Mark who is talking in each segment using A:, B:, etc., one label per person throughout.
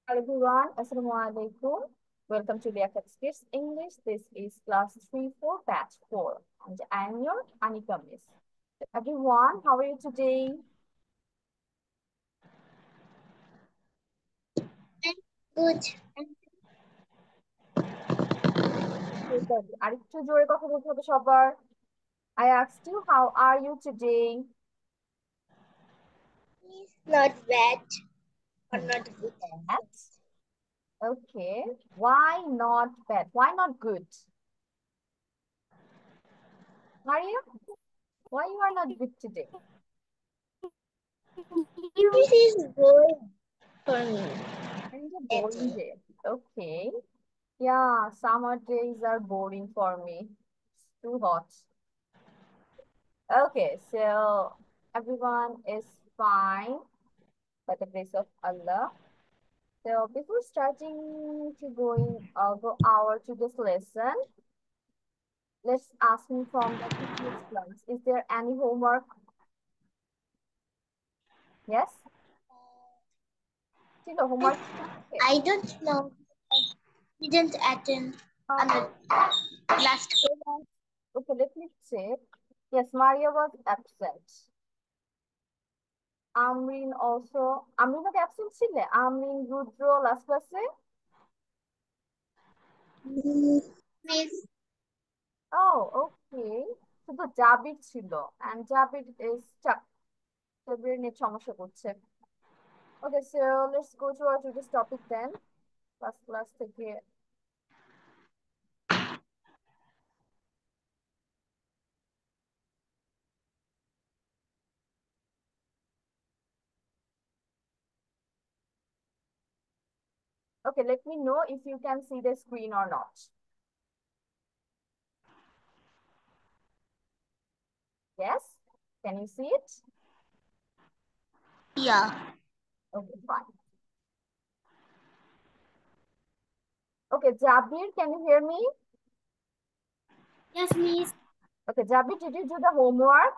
A: Hello everyone, Assalamu alaikum. Welcome to the FX Kids English. This is class 3-4, batch 4, and I'm your Anika Miss. Everyone, how are you today?
B: Good.
A: আরেকটু জোরে কথা বলতে হবে সবার। I asked you, how are you today?
B: Is not bad or
A: Hmm,
B: not good.
A: bad. Okay. Why not bad? Why not good? Maria, why you are not good today?
B: This is boring for me.
A: And a
B: That's
A: boring
B: it.
A: day. Okay. Yeah, summer days are boring for me. It's too hot. Okay, so everyone is fine by the grace of Allah. So before starting to go our to this lesson, let's ask me from the previous class. Is there any homework? Yes? Still homework? Okay.
B: I don't know. I didn't attend on
A: Uh,
B: the last.
A: okay, let me check. Yes, Maria was absent. Amrin was absent ছিলে? Amrin, Rudro, last class.
B: Miss,
A: Oh, okay. শুধু জাবির ছিল and Jabir is stuck. Jabir net সমস্যা করছে. Okay, so let's go to our today's topic then. First class থেকে. Okay, let me know if you can see the screen or not. Yes? Can you see it?
B: yeah.
A: Okay, fine. Okay, Jabir, can you hear me?
B: Yes, Miss.
A: Okay, Jabir, did you do the homework?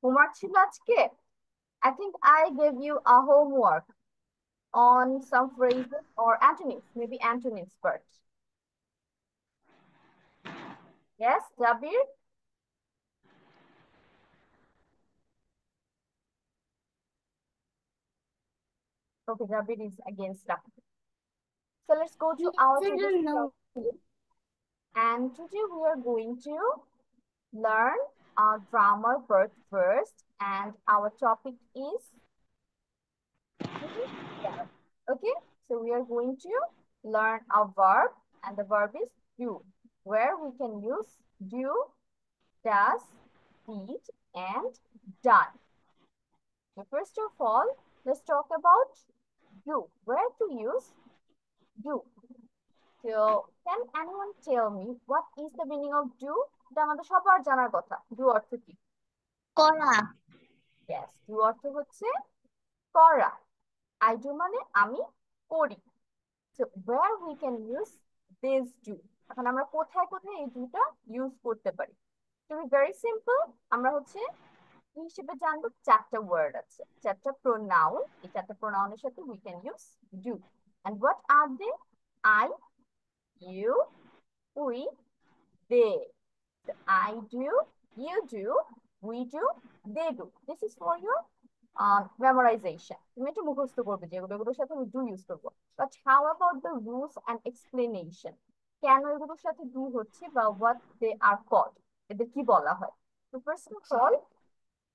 A: Homework ছিল আজকে? I think I gave you a homework on some phrases or antonyms, maybe antonyms first. Yes, Jabir? Okay, Jabir is again stuck. So let's go to
B: Miss,
A: our
B: I
A: today's
B: don't know.
A: topic. And today we are going to learn our grammar word first. And our topic is verb. Okay, so we are going to learn a verb, and the verb is do, where we can use do, does, did, and done. So first of all, let's talk about do. Where to use do? So can anyone tell me what is the meaning of do? এটা আমাদের সবার জানার কথা। Do অর্থ কি?
B: Cora.
A: Yes, do অর্থ হচ্ছে করা। I do মানে আমি করি। So where we can use this do? এখন আমরা কোথায় কোথায় এই দুটা ইউজ করতে পারি? To be very simple, আমরা হচ্ছে কি হিসেবে জানবো? চারটা ওয়ার্ড আছে, চারটা প্রোনাউন। এই চারটা প্রোনাউনের সাথে we can use do. And what are they? I, you, we, they. So I do, you do, we do, they do. This is for your memorization. তুমি একটু মুখস্থ করবে যেগুলো এগুলোর সাথে আমি do ইউজ করবো। But how about the rules and explanation? কেন এগুলোর সাথে do হচ্ছে বা what they are called? এদের কি বলা হয়? So first of all,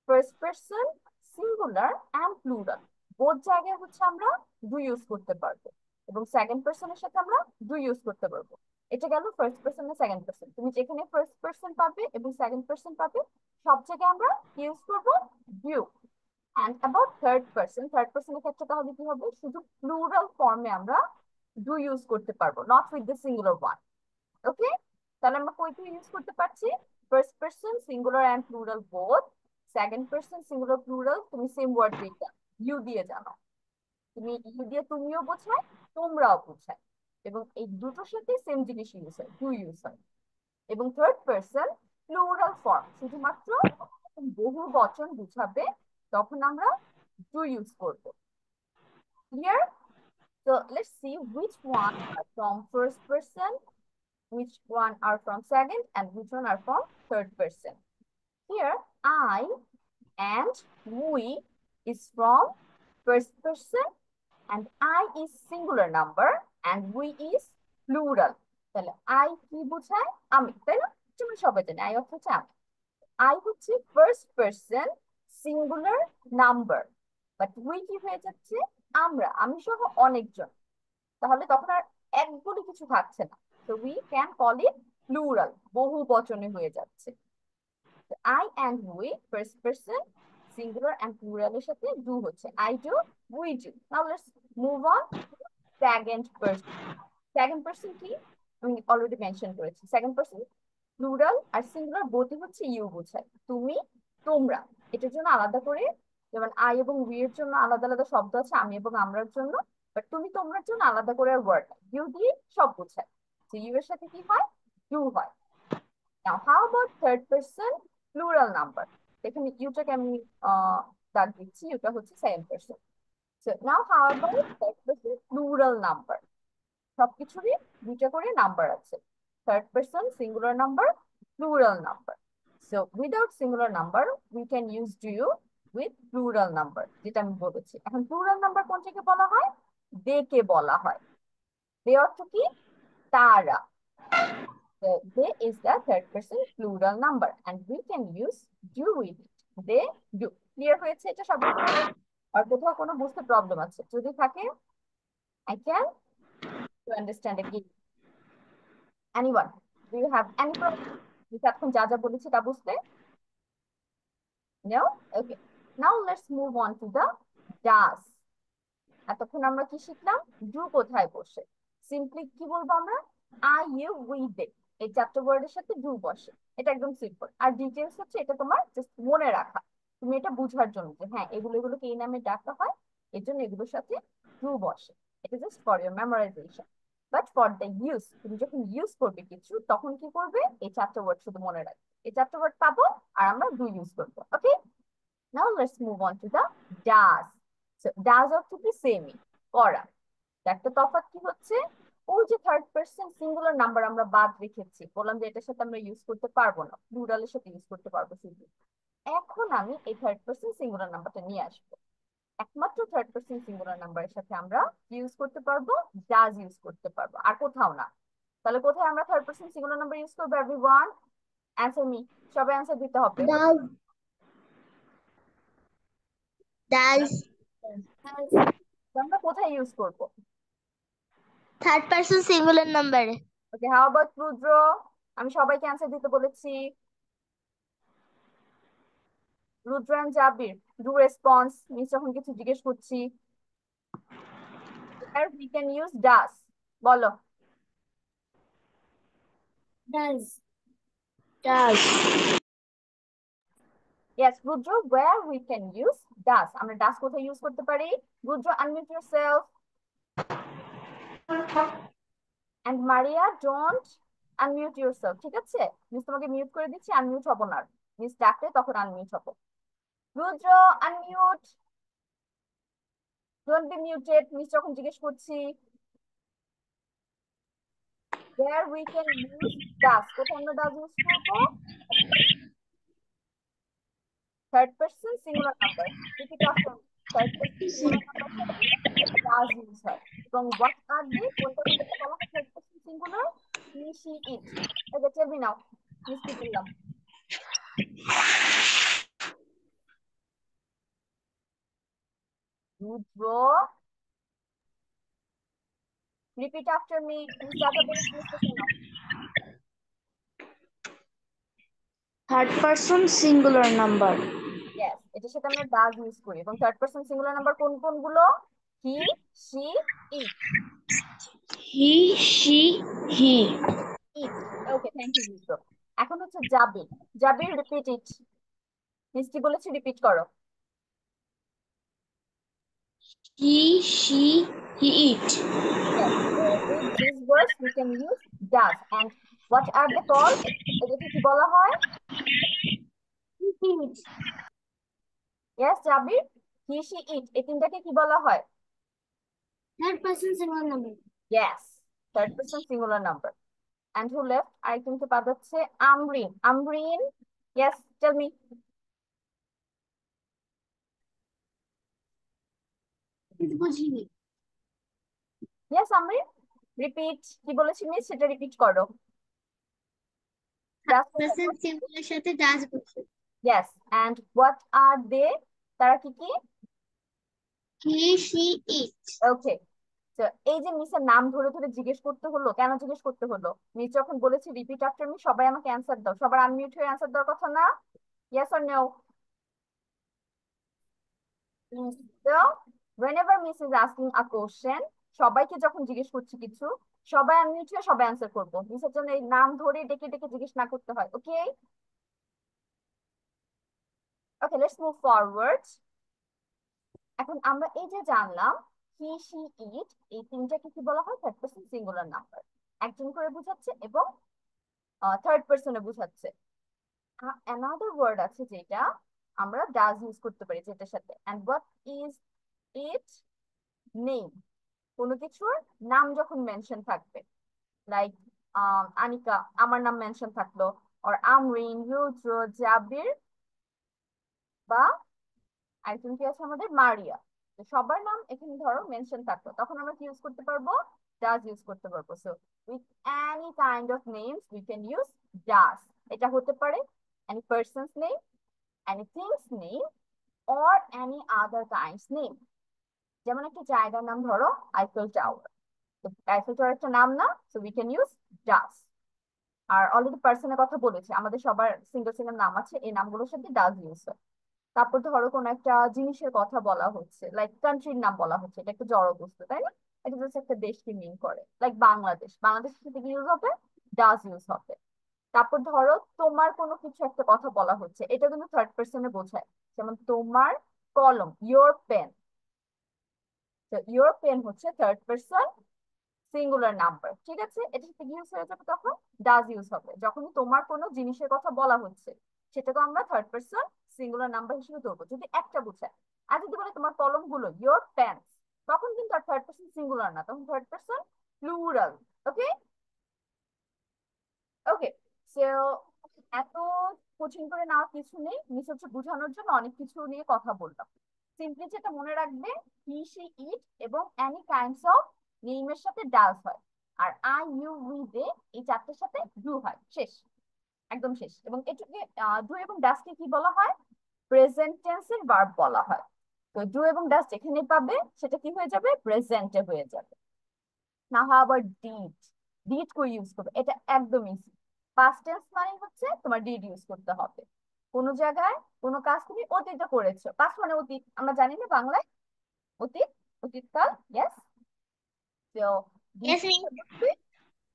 A: first person, singular and plural, both জায়গায় হচ্ছে আমরা do ইউজ করতে পারবো, এবং সেকেন্ড পার্সনের সাথে আমরা do ইউজ করতে পারবো। এটা গেল ফার্স্ট পার্সন না সেকেন্ড পার্সন। তুমি যেখানে ফার্স্ট পার্সন পাবে এবং সেকেন্ড পার্সন পাবে, সব জায়গায় আমরা ইউজ করবো do. And about থার্ড পার্সনের ক্ষেত্রে তাহলে কি হবে? শুধু প্লুরাল ফর্মে আমরা do ইউজ করতে পারবো, not with the singular one. Okay, তাহলে আমরা কইতে ইউজ করতে পারছি? First person singular and plural both, second person singular plural তুমি সেম ওয়ার্ড দিয়ে জানো, ইউ দিয়ে জানো। তুমি ইউ দিয়ে তুমিও বোঝায়, তোমরাও বোঝায়, এবং এই দুটোর সাথে সেম জিনিস ইউজ হয়, টু ইউজ হয়। এবং থার্ড পারসন প্লুরাল ফর্ম, শুধুমাত্র যখন বহু বচন বুঝাবে তখন আমরা ডু ইউজ করব। Clear? So let's see which one are from first person, which one are from second, and which one are from third person. Here, I and we is from first person, and I is singular number, and we is plural. তাহলে I কি বোঝায়? আমি, তাই না? তোমরা সবাই জানে I অর্থ হচ্ছে আমি। I হচ্ছে first person singular number, but we কি হয়ে যাচ্ছে? আমরা, আমি সহ অনেকজন। তাহলে তখন আর একগুলি কিছু থাকছে না। তো we can call it plural, বহু বচনে হয়ে যাচ্ছে। I and we first person singular and প্লুরালের সাথে ডু হচ্ছে I do, we do. Now let's move on second person. Second person কি আমি অলরেডি মেনশন করেছি। সেকেন্ড পারসন প্লুরাল আর সিঙ্গুলার বোথই হচ্ছে ইউ বোঝায়, তুমি, তোমরা। এটার জন্য আলাদা করে, যেমন আই এবং উই এর জন্য আলাদা আলাদা শব্দ আছে, আমি এবং আমরার জন্য। বাট তুমি তোমরার জন্য আলাদা করে ওয়ার্ড, ইউ দিয়ে সব বোঝায়। তো ইউ এর সাথে কি হয়? ডু হয়। Now how about third person plural number? এখানে ইউটাকে আমি দাগ দিচ্ছি, ইউটা হচ্ছে second person. So now how about third person plural number? সবকিছুরই দুইটা করে নাম্বার আছে, third person singular number, plural number. So without singular number we can use do with plural number, যেটা আমি বলেছি। এখন প্লুরাল নাম্বার কোনটাকে বলা হয়? দে কে বলা হয়। দে অর্থ কি? তারা। They is the third person plural number and we can use do with it. They do. Clear হয়েছে এটা সবার জন্য? আর কোথাও কোনো বুঝতে প্রবলেম আছে যদি থাকে, I can to understand again. Anyone? Do you have any problem? এখন যা যা বলেছি তা বুঝতে? No? Okay. Now let's move on to the does. এতক্ষণ আমরা কি শিখলাম? ডু কোথায় বসে। সিম্পলি কি বলবো আমরা? আই, ইউ, উই, দে, এই চারটে ওয়ার্ডের সাথে ডু বসে। এটা একদম সিম্পল। আর ডিটেলস হচ্ছে এটা তোমার জাস্ট মনে রাখা, তুমি এটা বুঝার জন্য যে হ্যাঁ এগুলো এগুলোকে এই নামে ডাকা হয়, এর জন্য এগুলোর সাথে ডু বসে। এটা just for your memorisation. But for the use, তুমি যখন ইউজ করবে কিছু তখন কি করবে? এই চারটে ওয়ার্ড শুধু মনে রাখবে। এই চারটে ওয়ার্ড পাবো আর আমরা ডু ইউজ করবো। Okay, now let's move on to the does. Does অর্থ কি? সেমই, করা। একটা তফাৎ কি হচ্ছে? ওই যে থার্ড পারসন সিঙ্গুলার নাম্বার আমরা বাদ রেখেছি, বললাম যে এটার সাথে আমরা ইউজ করতে পারবো না, প্লুরালের সাথে ইউজ করতে পারবো শুধু। এখন আমি এই থার্ড পারসন সিঙ্গুলার নাম্বারটা নিয়ে আসবো। একমাত্র থার্ড পারসন সিঙ্গুলার নাম্বারের সাথে আমরা ইউজ করতে পারবো, ডাজ ইউজ করতে পারবো, আর কোথাও না। তাহলে কোথায় আমরা third person singular number use করবো? এভরিওয়ান অ্যানসার মি, সবাই অ্যানসার দিতে হবে।
B: Does. Does.
A: আমরা কোথায় ইউজ করবো?
B: Third person singular number.
A: Okay, how about Rudra? আমি সবাইকে অ্যানসার দিতে বলেছি। Rudra and Jabir, do response. Miss যখন কিছু জিজ্ঞেস করছি, where we can use does, বলো।
B: Does. Does.
A: Yes, Rudra, where we can use does, আমরা does কোথায় ইউজ করতে পারি? রুদ্র, unmute yourself. And Maria, don't unmute yourself, ঠিক আছে? মিস তোমাকে মিউট করে দিচ্ছি, আনমিউট হবো না। মিস ডাকলে তখন আনমিউট হবো। Rudra, unmute, don't be muted. Miss যখন জিজ্ঞেস করছি where we can use does, কোথায় আমরা does ইউজ করবো? Third person singular number. Repeat after me. Third person singular number সাথে ডাজ ইউজ হয়। এবং হোয়াট আর দে, কোনটা কোনটাকে বলা হয় third person singular? He, she, it. Okay, tell me now. Miss কি বললাম? Rudra, repeat after me. Miss যা যা বলেছি মিসকে শোনাও।
B: Third person singular number.
A: Yes, এটার সাথে আমরা ডাজ ইউজ করি। এবং থার্ড পারসন সিঙ্গুলার নাম্বার কোন কোনগুলো? He, she, it.
B: He, she, he.
A: It. Okay, thank you Rudra. এখন হচ্ছে জাবির। জাবির, রিপিট ইট। মিস কি বলেছি রিপিট করো।
B: He, she, he, it.
A: Yes, with these words we can use does. And what are they called? এদেরকে কি বলা হয়?
B: eat.
A: Yes Jabir, he she it এই তিনটাকে কি বলা হয়?
B: Third person single number.
A: Yes, third person singular number. And who left, আরেকজনকে বাদ হচ্ছে Amrin. Amrin, yes tell me.
B: বুঝিনি।
A: ইয়েস আমরিন, রিপিট, কি বলেছি মিস সেটা রিপিট করো।
B: Person singular সাথে does বসে।
A: ইয়েস, এন্ড হোয়াট আর দে, তারা কি কি?
B: He, she, it.
A: ওকে, তো এই যে মিসের নাম ধরে ধরে জিজ্ঞেস করতে হলো, কেন জিজ্ঞেস করতে হলো? মিস যখন বলেছি রিপিট আফটার মি, সবাই আমাকে অ্যান্সার দাও, সবার আনমিউট হয়ে অ্যান্সার দেওয়ার কথা না? Yes or no? তো whenever miss is asking a question, সবাইকে যখন জিজ্ঞেস করছি কিছু, সবাই আনমিউট হয়ে সবাই অ্যান্সার করবো, মিসের জন্য এই নাম ধরে ডেকে ডেকে জিজ্ঞেস না করতে হয়। ওকে ওকে, লেটস মুভ ফরওয়ার্ড। এখন আমরা এই যে জানলাম হি শি ইট, এই তিনটাকে কি বলা হয়? Third person singular number. একজন করে বুঝাচ্ছে এবং থার্ড পারসনে বুঝাচ্ছে। অ্যানাদার ওয়ার্ড আছে যেটা আমরা ডাজ ইউজ করতে পারি যেটার সাথে, and what is it? Name. কোনো কিছুর নাম যখন মেনশন থাকবে, লাইক আনিকা, আমার নাম মেনশন থাকলো, আর আমরিন, রুদ্র, জাবির, বা আরেকজন কি আছে আমাদের, মারিয়া। তো সবার নাম এখানে ধরো মেনশন থাকলো, তখন আমরা কি ইউজ করতে পারবো? ডাজ ইউজ করতে পারবো। So with any kind of names we can use does. এটা হতে পারে any person's name, anything's name, or any other kind's name. যেমন একটা জায়গার নাম ধরো আইফেল টাওয়ার, তো আইফেল টাওয়ার একটা নাম না, so we can use does. আর অলরেডি পার্সনের কথা বলেছি, আমাদের সবার সিঙ্গেল সিঙ্গেল নাম আছে, এই নামগুলোর সাথে ডাজ ইউজ হয়। তারপর ধরো কোনো একটা জিনিসের কথা বলা হচ্ছে, লাইক কান্ট্রির নাম বলা হচ্ছে, এটা একটা জড় বস্তু তাই না? এটা জাস্ট একটা দেশকে মিন করে, লাইক বাংলাদেশ, বাংলাদেশের সাথে কি ইউজ হবে? ডাজ ইউজ হবে। তারপর ধরো তোমার কোনো কিছু একটা কথা বলা হচ্ছে, এটা কিন্তু থার্ড পার্সনে বোঝায়, যেমন তোমার কলম, ইয়োর পেন। তো ইয়োর পেন হচ্ছে থার্ড পার্সন সিঙ্গুলার নাম্বার, ঠিক আছে? এটা সাথে ইউজ হয়ে যাবে তখন ডাজ ইউজ হবে। যখনই তোমার কোনো জিনিসের কথা বলা হচ্ছে, সেটাকে আমরা থার্ড পার্সন সিঙ্গুলার নাম্বার হিসেবে ধরবো যদি একটা বোঝায়। আর যদি বলে তোমার কলমগুলো, ইয়োর পেন্স, তখন কিন্তু আর থার্ড পার্সন সিঙ্গুলার না, তখন থার্ড পার্সন প্লুরাল। ওকে ওকে, সো এত কোচিং করে নেওয়ার কিছু নেই, মিস হচ্ছে বোঝানোর জন্য অনেক কিছু নিয়ে কথা বললাম। সিম্পলি যেটা মনে রাখবে, হি শি ইট এবং এনি কাইন্ডস অফ নেমের সাথে ডাজ হয়, আর আই ইউ উই দে এই চারটের সাথে ডু হয়। শেষ, একদম শেষ। এবং এটাকে ডু এবং ডাজকে কি বলা হয়? প্রেজেন্ট টেন্সের ভার্ব বলা হয়। তো ডু এবং ডাজ যেখানে পাবে সেটা কি হয়ে যাবে? প্রেজেন্টে হয়ে যাবে। না হয় আবার ডিড, ডিড কই ইউজ করবে? এটা একদম ইজি। পাস্ট টেন্স মানে হচ্ছে তোমার ডিড ইউজ করতে হবে। কোন জায়গায় কোনো কাজ তুমি অতীতে করেছো, পাস্ট মানে অতীত, আমরা জানি না বাংলায় অতীত, অতীতকাল। ইয়েস, তো ডিড
B: Yes, me.
A: বসবে,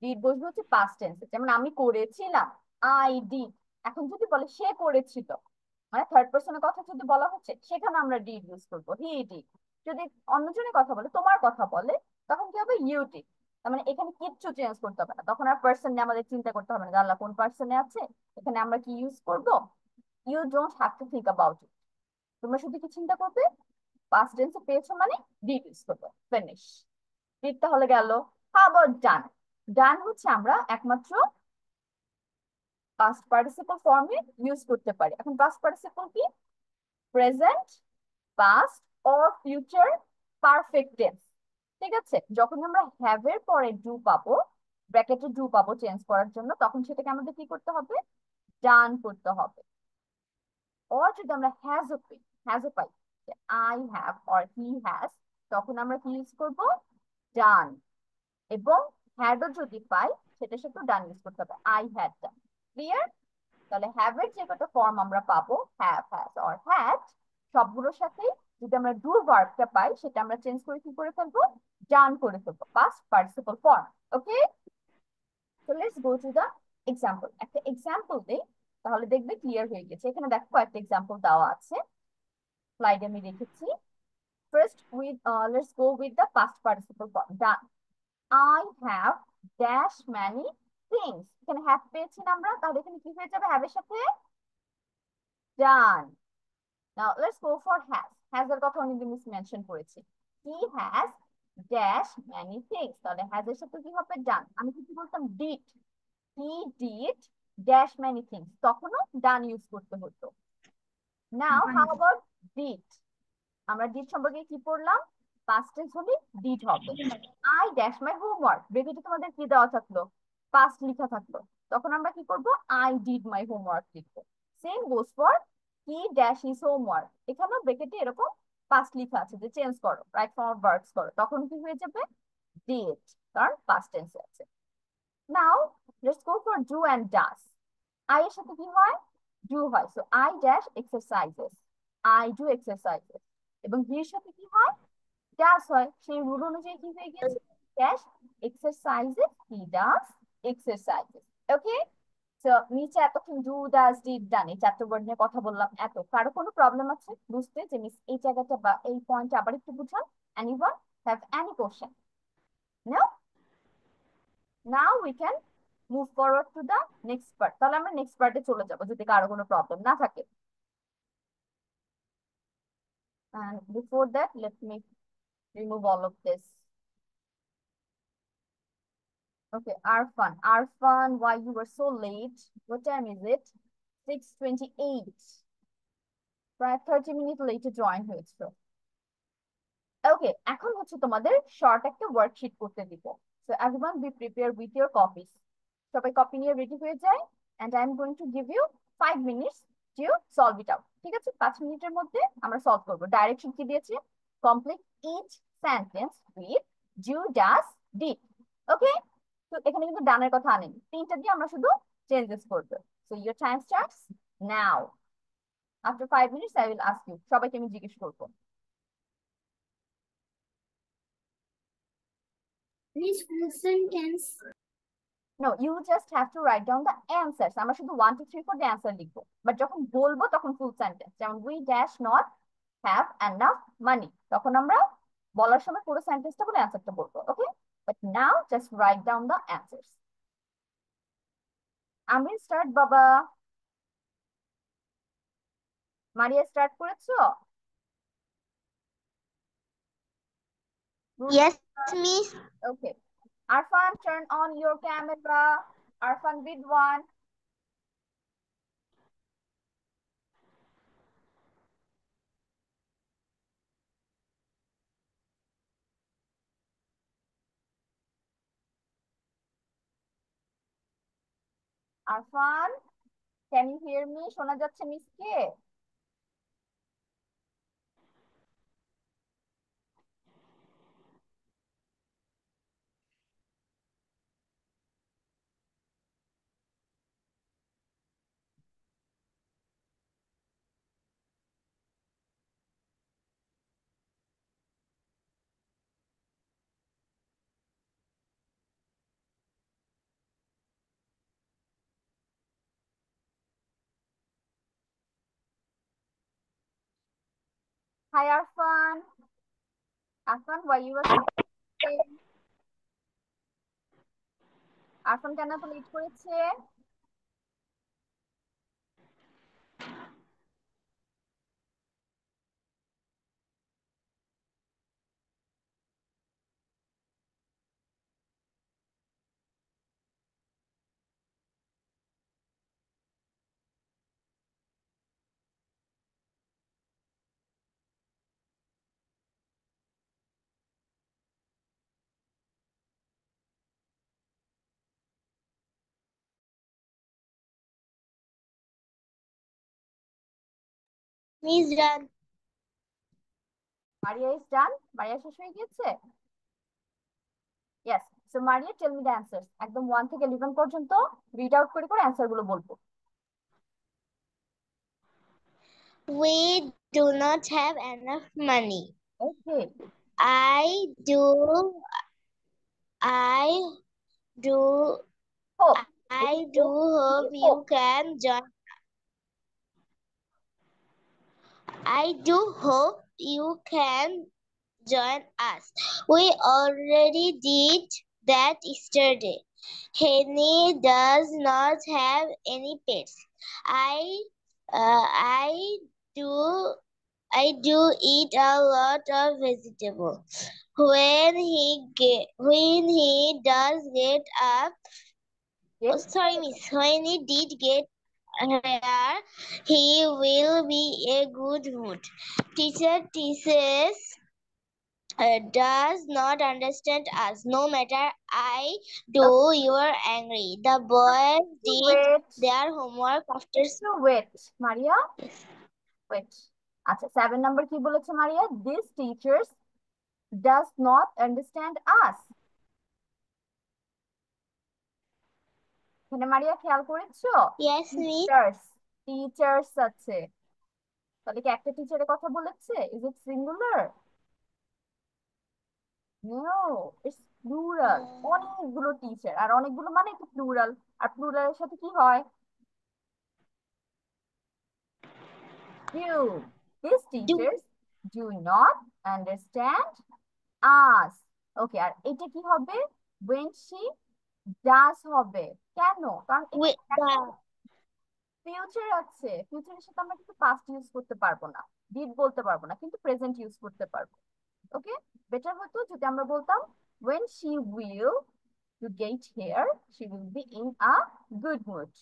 A: ডিড বসবে হচ্ছে পাস্ট টেন্সে, যেমন আমি করেছিলাম, আই ডিড। এখন যদি বলে সে করেছিল, মানে থার্ড পার্সনের কথা যদি বলা হচ্ছে, সেখানে আমরা ডিড ইউজ করবো, হি ডিড। যদি অন্যজনের কথা বলে, তোমার কথা বলে, তখন কি হবে? You did. তার মানে এখানে কিচ্ছু চেঞ্জ করতে হবে না, তখন আর পার্সন নিয়ে আমাদের চিন্তা করতে হবে না যে আল্লাহ কোন পার্সনে আছে। এখানে আমরা কি ইউজ করব? You don't have to think about it. তোমরা শুধু কি চিন্তা করবে? পাস্ট টেন্সে পেয়েছো মানে ডিড ইউজ করবে, ফিনিশ। ডিড তাহলে গেল। হাউ অ্যাবাউট ডান? ডান হচ্ছে আমরা একমাত্র পাস্ট পার্টিসিপল ফর্মে ইউজ করতে পারি। এখন পাস্ট পার্টিসিপল কি? Present, past, or future perfect tense. ঠিক আছে, যখন আমরা হ্যাভ এর পরে ডু পাবো, ব্র্যাকেটে ডু পাবো চেঞ্জ করার জন্য, তখন সেটাকে আমাদের কি করতে হবে? ডান করতে হবে। অর যদি আমরা হ্যাজও পাই, I have or he has, তখন আমরা কি ইউজ করব? ডান। এবং হ্যাডও যদি পাই, সেটার সাথে ডান ইউজ করতে হবে, আই হ্যাড ডান। ক্লিয়ার? তাহলে হ্যাভ এর যে কটা ফর্ম আমরা পাবো, হ্যাভ, হ্যাজ অর হ্যাড, সবগুলোর সাথে যদি আমরা ডু ভার্বটা পাই, সেটা আমরা চেঞ্জ করে কি করে ফেলবো? ডান করে ফেলবো, past participle form. Okay, so let's go to the example. একটা এক্সাম্পল দেই, তাহলে দেখবে ক্লিয়ার হয়ে গেছে। এখানে দেখো একটা এক্সাম্পল দেওয়া আছে, স্লাইডে আমি রেখেছি। First with let's go with the past participle form. Done, I have dash many things. এখানে হ্যাভ পেয়েছি না আমরা, তাহলে এখানে কি হয়ে যাবে? হ্যাভ এর সাথে Done. Now let's go for has. Has এর কথা অনেকদিন মিস মেনশন করেছি। He has dash many things. তাহলে has এর সাথে কি হবে? Done. আমি কি বলতাম? Did. He did dash many things. তখনও done ইউজ করতে হতো। Now how about did? আমরা did সম্পর্কে কি পড়লাম? past tense হলে did হবে। I dash my homework. ব্রেকেটে তোমাদের কি দেওয়া থাকলো? past লেখা থাকলো। তখন আমরা কি করব? I did my homework লিখবো। Same goes for he dash his homework. এখানেও ব্রেকেটে এরকম past লেখা আছে যে চেঞ্জ করো, রাইট ফর্ম অফ ভার্বস করো। তখন কি হয়ে যাবে? did, কারণ past tense আছে। Now let's go for do and does. I এর সাথে কি হয়? Do হয়। So I dash exercises. I do exercises. এবং he এর সাথে কি হয়? does হয়। সেই রুল অনুযায়ী কি হয়ে গেছে? dash exercises, he does exercises. Okay? So নিচে এতক্ষণ do, does, did, done এই চারটে ওয়ার্ড নিয়ে কথা বললাম। এত কারো কোনো প্রবলেম আছে বুঝতে যে মিস এই জায়গাটা বা এই পয়েন্টটা আবার একটু বুঝান? Anyone have any question? No? Now we can move forward to the next part. তাহলে আমরা নেক্সট পার্টে চলে যাব যদি কারো কোনো প্রবলেম না থাকে। And before that, let me remove all of this. Okay, Arfan. Arfan, why you were so late? What time is it? 6:28. প্রায় 30 মিনিট লেটে জয়েন হয়েছে। ওকে, এখন হচ্ছে তোমাদের শর্ট একটা ওয়ার্কশিট করতে দিব। So everyone be prepare with your copies. সবাই কপি নিয়ে রেডি হয়ে যায়। And I am going to give you 5 minutes to solve it out. ঠিক আছে, 5 মিনিটের মধ্যে আমরা সলভ করব। ডাইরেকশন কি দিয়েছি? Complete each sentence with do, does, did. Okay, তো এখানে কিন্তু ডানের কথা আনেনি, তিনটা দিয়ে আমরা শুধু চেঞ্জেস করব। So your time starts now. After 5 minutes I will ask you. সবাইকে আমি জিজ্ঞেস করবো।
B: Please full sentence.
A: No, you just have to write down the answers. আমরা শুধু 1 2 3 4 the answer লিখবো, বাট যখন বলবো তখন ফুল সেন্টেন্স। যেমন we dash not have enough money, তখন আমরা বলার সময় পুরো সেন্টেন্সটা বলে অ্যানসারটা বলবো। Okay, but now just write down the answers. আমি স্টার্ট বাবা। মারিয়া স্টার্ট করেছো?
B: Yes, miss.
A: Okay. Arfan, turn on your camera. Arfan, bid one. Arfan, can you hear me? শোনা যাচ্ছে মিসকে? Hi, Arfan. Arfan, why you were so late? Arfan কেন এত late করেছে?
B: Miss done.
A: Maria is done. Maria শেষ হয়ে গিয়েছে? Yes. So Maria, tell me the answers. একদম 1 থেকে 11 পর্যন্ত রিড আউট করে করে অ্যানসার গুলো বলবো।
B: We do not have enough money.
A: Okay,
B: I do. I do.
A: Hope.
B: I do hope you can join. I do hope you can join us. We already did that yesterday. Henny does not have any pets. I I do eat a lot of vegetable. When he does get up,
A: Get
B: miss. When he did get here, he will be a good mood. Teacher teaches does not understand us. No matter I do, you are angry. The boys did
A: wait.
B: their homework after
A: একটু wait, মারিয়া, wait. আচ্ছা, 7 number কি বলেছে মারিয়া? These teachers does not understand us. এখানে মারিয়া খেয়াল করেছো?
B: Yes, miss.
A: Teachers, teachers আছে, তাহলে কি একটা টিচারের কথা বলেছে? Is it singular? No, it's plural. অনেকগুলো টিচার, আর অনেকগুলো মানে কি প্লুরাল, আর প্লুরালের সাথে কি হয়? Do. These
B: Do
A: teachers do not understand us. ওকে, আর এটা কি হবে? When she does হবে। কেন? কারণ
B: we
A: এখানে
B: the
A: ফিউচার আছে, ফিউচারের সাথে আমরা কিন্তু পাস্ট ইউজ করতে পারবো না, ডিড বলতে পারবো না, কিন্তু প্রেজেন্ট ইউজ করতে পারবো। ওকে, বেটার হতো যদি আমরা বলতাম when she will to get here, she will be in a good mood.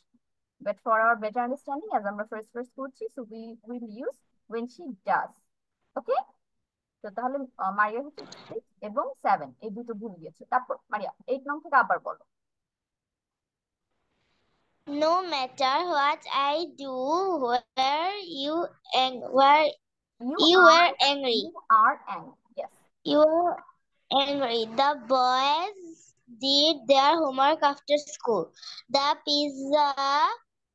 A: But for our better understanding, as আমরা first করছি, so we will use when she does. Okay, তো তাহলে মারিয়া হচ্ছে 6 এবং 7 এই দুটো ভুল গিয়েছে। তারপর মারিয়া 8 নং থেকে আবার বলো।
B: no matter what I do, where you where
A: You
B: you
A: are,
B: were angry.
A: you are angry. Yes.
B: You were angry. The boys did their homework after school. The pizza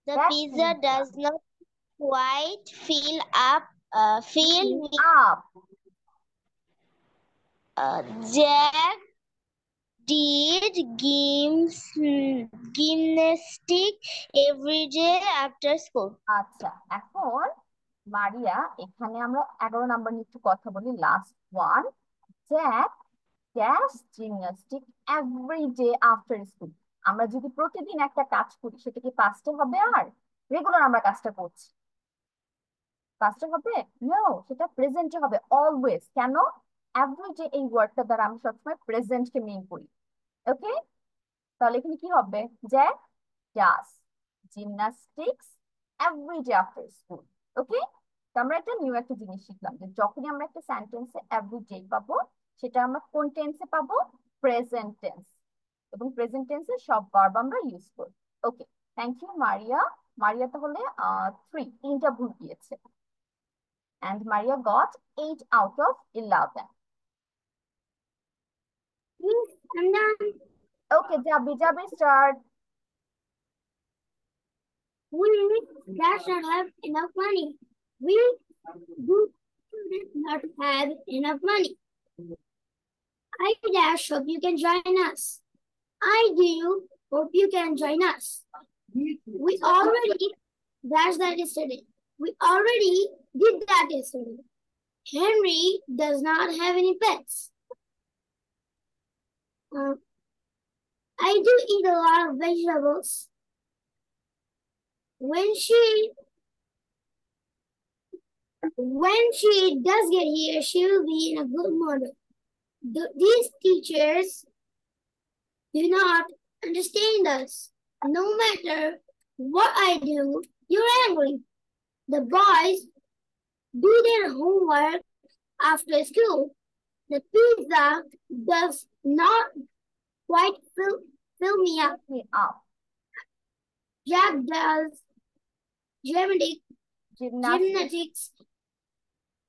A: That pizza.
B: does not quite fill me
A: Up.
B: Jack did gymnastic every day after school.
A: আচ্ছা, এখন মারিয়া এখানে আমরা 11 number নিয়ে একটু কথা বলি, last one. Jack dash gymnastic every day after school. আমরা যদি প্রতিদিন একটা কাজ করি, সেটা কি পাস্টে হবে? আর রেগুলার আমরা কাজটা করছি, পাস্টে হবে? নো, সেটা প্রেজেন্টে হবে অলওয়েজ। কেন? এভরি ডে এই ওয়ার্ডটা দ্বারা আমি সবসময় প্রেজেন্টকে মিন করি। ওকে, তাহলে এখানে কি হবে? Jack does gymnastics every day after school. Okay, তো আমরা একটা নিউ একটা জিনিস শিখলাম, যে যখনই আমরা একটা সেন্টেন্সে এভরি ডে পাবো, সেটা আমরা কোন টেন্সে পাবো? Present tense. এবং প্রেজেন্ট টেন্সে সব ভার্ব আমরা ইউজ করি। ওকে, থ্যাংক ইউ মারিয়া। মারিয়া তাহলে 3টা ভুল দিয়েছে, and Maria got 8 out of 11.
B: Yes, I'm done.
A: Okay, Jabi, start.
B: We does not have enough money. We do not have enough money. I dash hope you can join us. I do hope you can join us. We already dashed that yesterday. We already did that yesterday. Henry does not have any pets. I do eat a lot of vegetables. When she does get here, she will be in a good mood. These teachers do not understand us. No matter what I do, you're angry. The boys do their homework after school. The pizza does not quite fill me up. Jack does gymnastics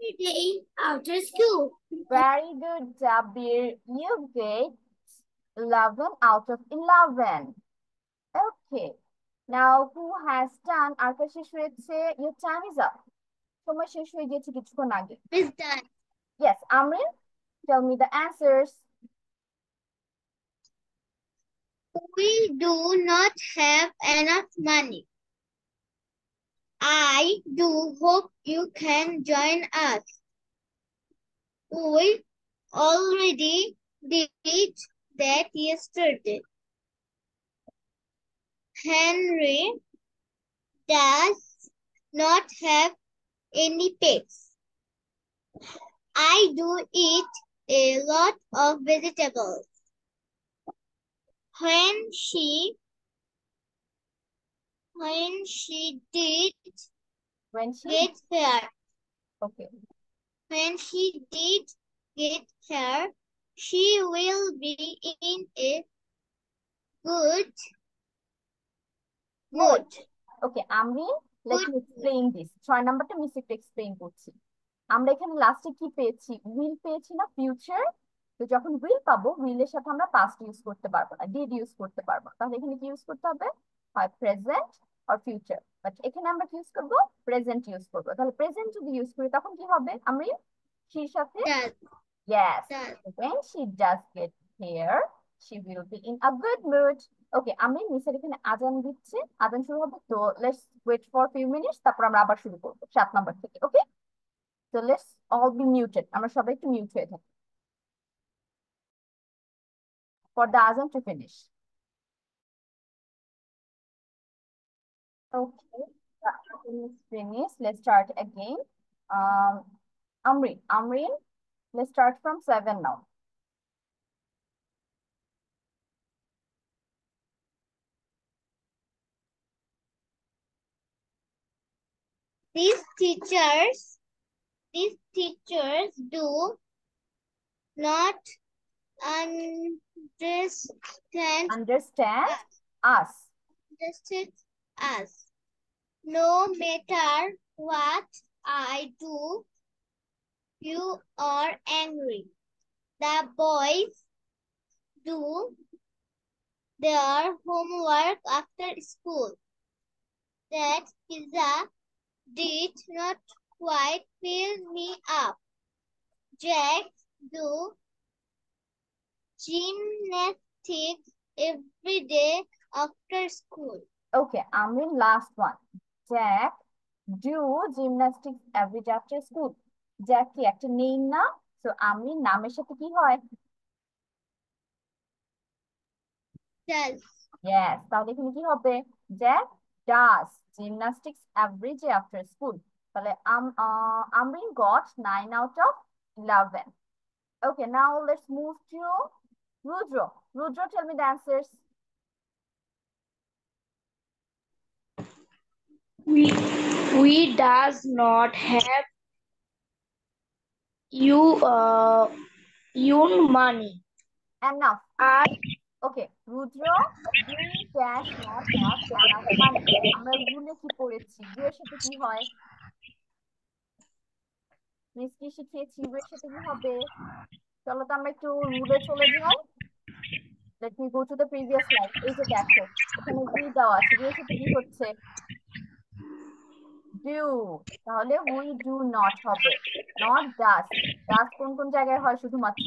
B: every day after school.
A: Very good, Jabir. You get 11 out of 11. Okay. Now, who has done? Arka শেষ হয়েছে. Your time is up. সময় শেষ হয়ে গেছে কিছুক্ষণ আগে.
B: It's done.
A: Yes, Amrin, tell me the answers.
B: We do not have enough money. I do hope you can join us. We already did that yesterday. Henry does not have any pets. I do eat a lot of vegetables. When she did
A: When she
B: get here,
A: okay.
B: when she did get here, she will be in a good mood.
A: Okay, Amreen, let
B: Good
A: me explain this. 6 নাম্বারটা miss একটু explain করছি। আমরা এখানে লাস্টে কি পেয়েছি? Will পেয়েছি না ফিউচার? তো যখন উইল পাবো, উইলের সাথে আমরা পাস্ট ইউজ করতে পারবো না, ডিড ইউজ করতে পারবো। তাহলে এখানে কি ইউজ করতে হবে? হয় প্রেজেন্ট অর ফিউচার। বাট এখানে আমরা কি ইউজ করবো? প্রেজেন্ট ইউজ করবো। তাহলে প্রেজেন্ট যদি ইউজ করি তখন কি হবে আমরিন? শির সাথে
B: does.
A: yes.
B: Does.
A: When she does get here, she will be in a good mood. ওকে, আমি নিচের এখানে আজান দিচ্ছি, আজান শুরু হবে। তো let's wait for few minutes, তারপর আমরা আবার শুরু করবো 7 নাম্বার থেকে। ওকে, তো লেটস অল বি মিউটেড, আমরা সবাই একটু মিউট হয়ে থাকি ফর দ্য আজান to finish. Okay, the azan is finished. Let's start again. Um, Amreen, let's start from 7 now.
B: These teachers do not understand
A: Understand us.
B: understand us. No matter what I do, you are angry. The boys do their homework after school. That pizza did not quite fill me up. Jack do gymnastics every day after school.
A: Okay, Amreen, last one. Jack do gymnastics every day after school. Jack কি একটা name না? তো আমরিন নামের সাথে কি হয়?
B: Does.
A: Yes, তাহলে এখানে কি হবে? Jack does gymnastics every day after school. তাহলে Amreen got 9 out of 11. Okay, now let's move to Rudra. Rudra, tell me the answers.
C: We does not have you money.
A: Enough.
C: I
A: Okay, Rudra, we does not have enough money. আমরা রুলে কি পড়েছি? You এর সাথে কি হয়? Miss কি শিখিয়েছি? You এর সাথে কি হবে? চলো তো আমরা একটু রুলে চলে যাই। Let me go to the previous slide. এই যে দেখো, এখানে উই দেওয়া আছে, উই এর সাথে কি হচ্ছে? ডু। তাহলে উই ডু নট হবে, নট ডাস। ডাস কোন কোন জায়গায় হয়? শুধুমাত্র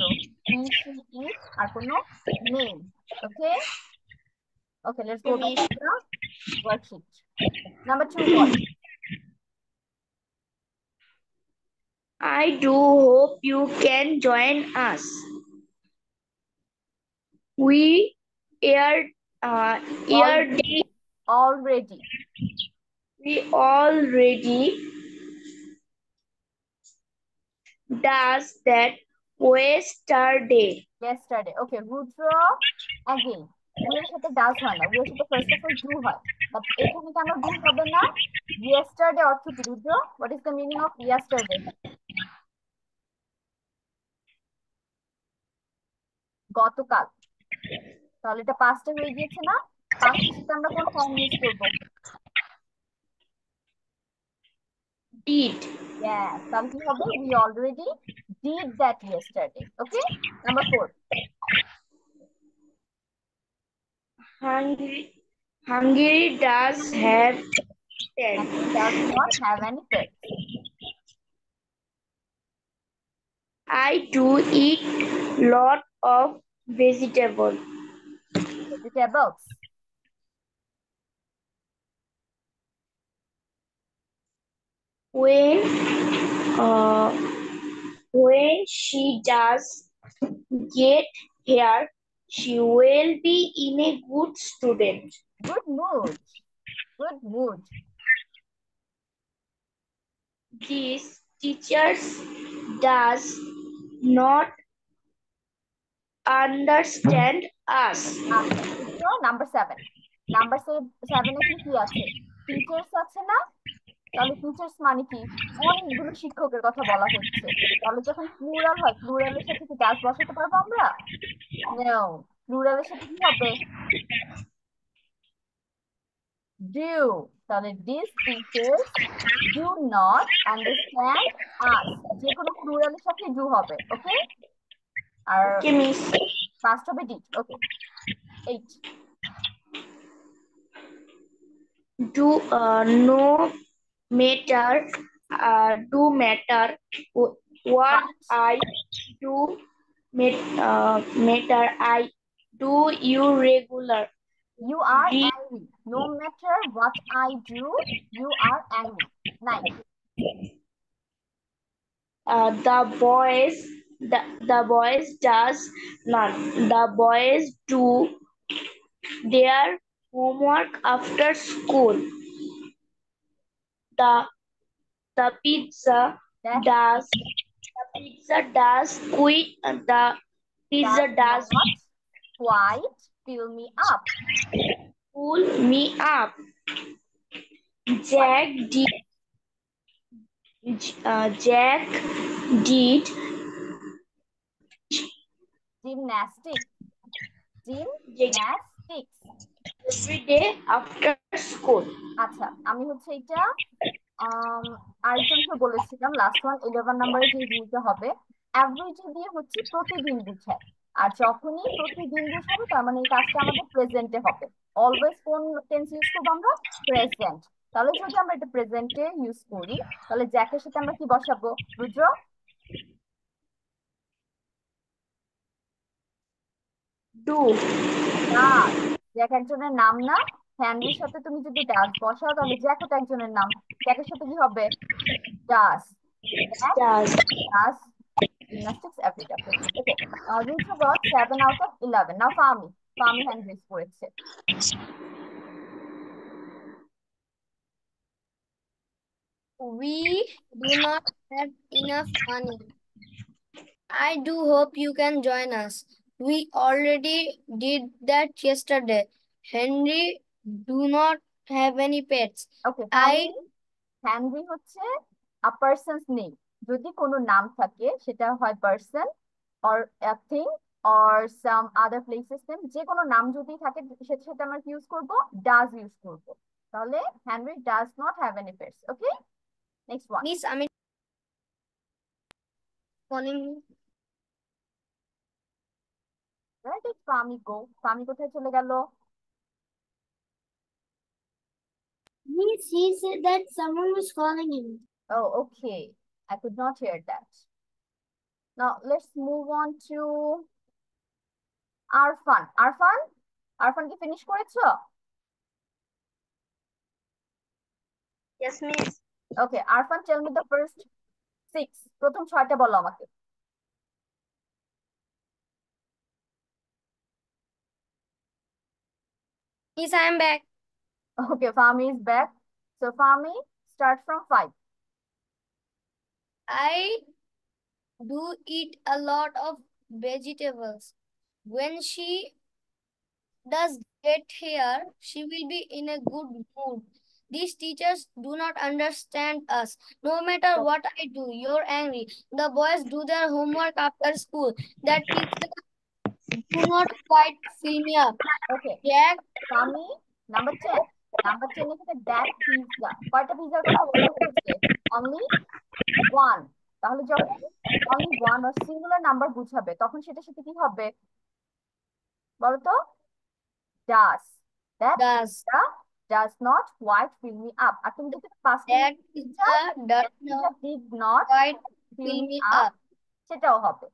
A: হি, শি, ইট আর কোনো name. Okay, okay, let's go back to the worksheet. Number 2 ball.
C: I do hope you can join us. We aired
A: Already, already.
C: we already does that yesterday.
A: Yesterday. Okay, Rudra again. We এর সাথে does হয় না, we এর সাথে first of all do হয়। But এখানে কেন do হবে না? ইয়েস্টারডে অর্থ কি Rudra? What is the meaning of yesterday? গতকাল। তাহলে এটা পাস্টে হয়ে গিয়েছে না? পাস্টের সাথে আমরা কোন ফর্ম ইউজ করব?
C: Did
A: Yes, তাহলে কি হবে? We already did that yesterday. Okay? Number 4.
C: Hungary does have
A: And
C: 10.
A: it does not have any pets.
C: I do eat lot of vegetable.
A: Vegetables.
C: When uh, when she does get here, she will be in a good student.
A: Good mood. Good mood.
C: These teachers does not understand us.
A: আচ্ছা, বুঝছো? Number 7, number 7 এখানে কি আছে? Teachers আছে না? তাহলে teachers মানে কি? অনেকগুলো শিক্ষকের কথা বলা হচ্ছে। তাহলে যখন প্লুরাল হয়, প্লুরালের সাথে কি ডাস বসাতে পারবো আমরা? নো, প্লুরালের সাথে কি হবে? ডু। তাহলে this teachers do not understand us, যে কোনো প্লুরালের সাথে ডু হবে। ওকে, আর
C: Okay, miss.
A: ফার্স্ট হবে did. Okay, 8।
C: Do no matter do matter what I do matter I do you regular.
A: You are
C: Re-
A: angry. No matter what I do, you are angry. 9.
C: the boys does not the boys do their homework after school. The pizza
A: That
C: does the pizza does quit the pizza
A: does
C: does
A: not quite fill me up.
C: pull me up.
A: What?
C: Jack did Jack did
A: Gymnastics.
C: Jack
A: Gymnastics.
C: every day after school.
A: আচ্ছা, আমি হচ্ছে এটা আরেকজনকে বলেছিলাম last one 11 নম্বরে যে রুলটা হবে, average দিয়ে হচ্ছে প্রতিদিন বুঝায়। আর যখনই প্রতিদিন বুঝাবে তার মানে এই কাজটা আমাদের প্রেজেন্টে হবে। অলওয়েজ কোন টেন্স ইউজ করবো আমরা? প্রেজেন্ট। তাহলে যদি আমরা এটা প্রেজেন্টে ইউজ করি, তাহলে জ্যাকের সাথে আমরা কি বসাবো? রুদ্র?
C: Do
A: does. জ্যাক একজনের নাম না? হ্যানরির সাথে তুমি যদি ডাস বসাও তাহলে জ্যাকও তো একজনের নাম। জ্যাকের সাথে কি হবে? Does. Jack
C: does
A: does gymnastics every day. Okay. Rudra got 7 out of 11. Now Fahmi. Fahmi hand raise করেছে।
B: We do not have enough money. I do hope you can join us. We already did that yesterday. Henry do not have any pets.
A: Okay, Fahmi,
B: I
A: Henry হচ্ছে a person's name. যদি কোনো নাম থাকে সেটা হয় person or a thing or some other places name, যে কোনো নাম যদি থাকে সেটার সাথে আমরা ইউজ করব does ইউজ করব। তাহলে Henry does not have any pets. Okay? Next one.
B: Miss আমি calling me.
A: Where did Fahmi go? Fahmi কোথায় চলে গেল?
B: Miss, he said that someone was calling him.
A: Oh, okay. I could not hear that. Now let's move on to Arfan. Arfan কি finish করেছো?
C: yes miss.
A: Okay, Arfan, tell me the first 6. প্রথম 6টা বলো আমাকে।
B: Miss, I am back.
A: Okay, Fahmi is back. So Fahmi, start from 5.
B: I do eat a lot of vegetables. When she does get here, she will be in a good mood. These teachers do not understand us. No matter what I do, you're angry. The boys do their homework after school. That teacher do not quite fill me up.
A: Okay,
B: Jack,
A: Fahmi, number 10. Number 10 এখানে that pizza। কয়টা পিজার কথা বলা হয়েছে? Only one. তাহলে যখন only one or singular number বুঝাবে তখন সেটার সাথে কি হবে বলো তো? does. That
B: does.
A: pizza does not quite fill me up. আর তুমি যদি past
B: That
A: tense
B: pizza does
A: that pizza
B: not
A: did not
B: quite
A: fill
B: fill
A: me
B: me
A: up,
B: up.
A: সেটাও হবে।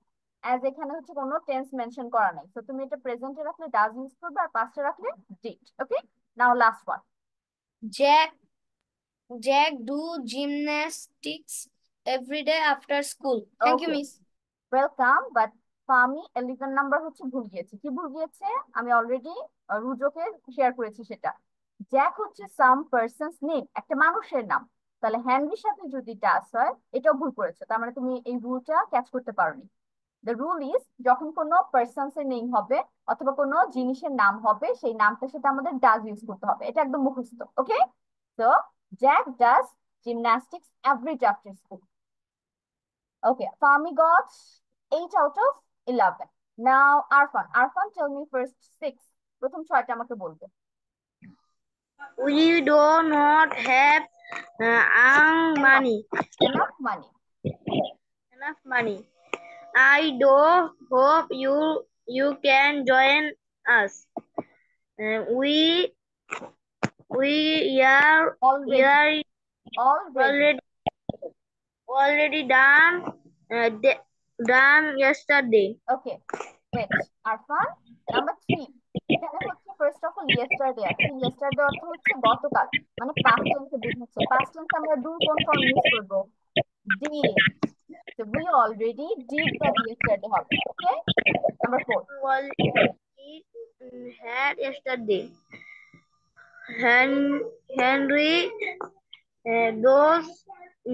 A: অ্যাজ এখানে হচ্ছে কোনো টেন্স মেনশন করা নাই, সো তুমি এটা প্রেজেন্টে রাখলে ডাজ ইউজ করবে আর পাস্টে রাখলে did. Okay, now last one.
B: Jack do gymnastics every day after school. Thank you,
A: okay,
B: miss.
A: Welcome. But আমি 11 নাম্বার হচ্ছে ভুল গিয়েছি। কি ভুল গিয়েছে? আমি অলরেডি রুদ্রকে শেয়ার করেছি সেটা। জ্যাক হচ্ছে সাম পারসনস নেম, একটা মানুষের নাম। তাহলে হেনরির সাথে যদি ডাস হয় এটাও ভুল করেছো, তার মানে তুমি এই রুলটা ক্যাচ করতে পারোনি। দ্য রুল ইজ যখন কোনো পার্সনস এর নেম হবে অথবা কোনো জিনিসের নাম হবে সেই নামটার সাথে আমাদের ডাজ ইউজ করতে হবে, এটা একদম মুখস্থ। ওকে, তো Jack does gymnastics every day after school. Okay, Fahmi got 8 out of 11. Now Arfan, tell me first 6, প্রথম 6টা আমাকে বলবে।
C: We do not have money.
A: Enough money.
C: Enough money. I do hope you can join us. We are
A: Already.
C: already done yesterday.
A: Okay, wait. Arfan, number 3. এখানে হচ্ছে first of all yesterday আছে, yesterday অর্থ হচ্ছে গতকাল, মানে past টেন্সে বোঝাচ্ছে। Past tense আমরা ডু কোন ফর্ম ইউজ করব? Did. So we already did that yesterday হবে। Okay, number 4.
C: Already had yesterday. Henry does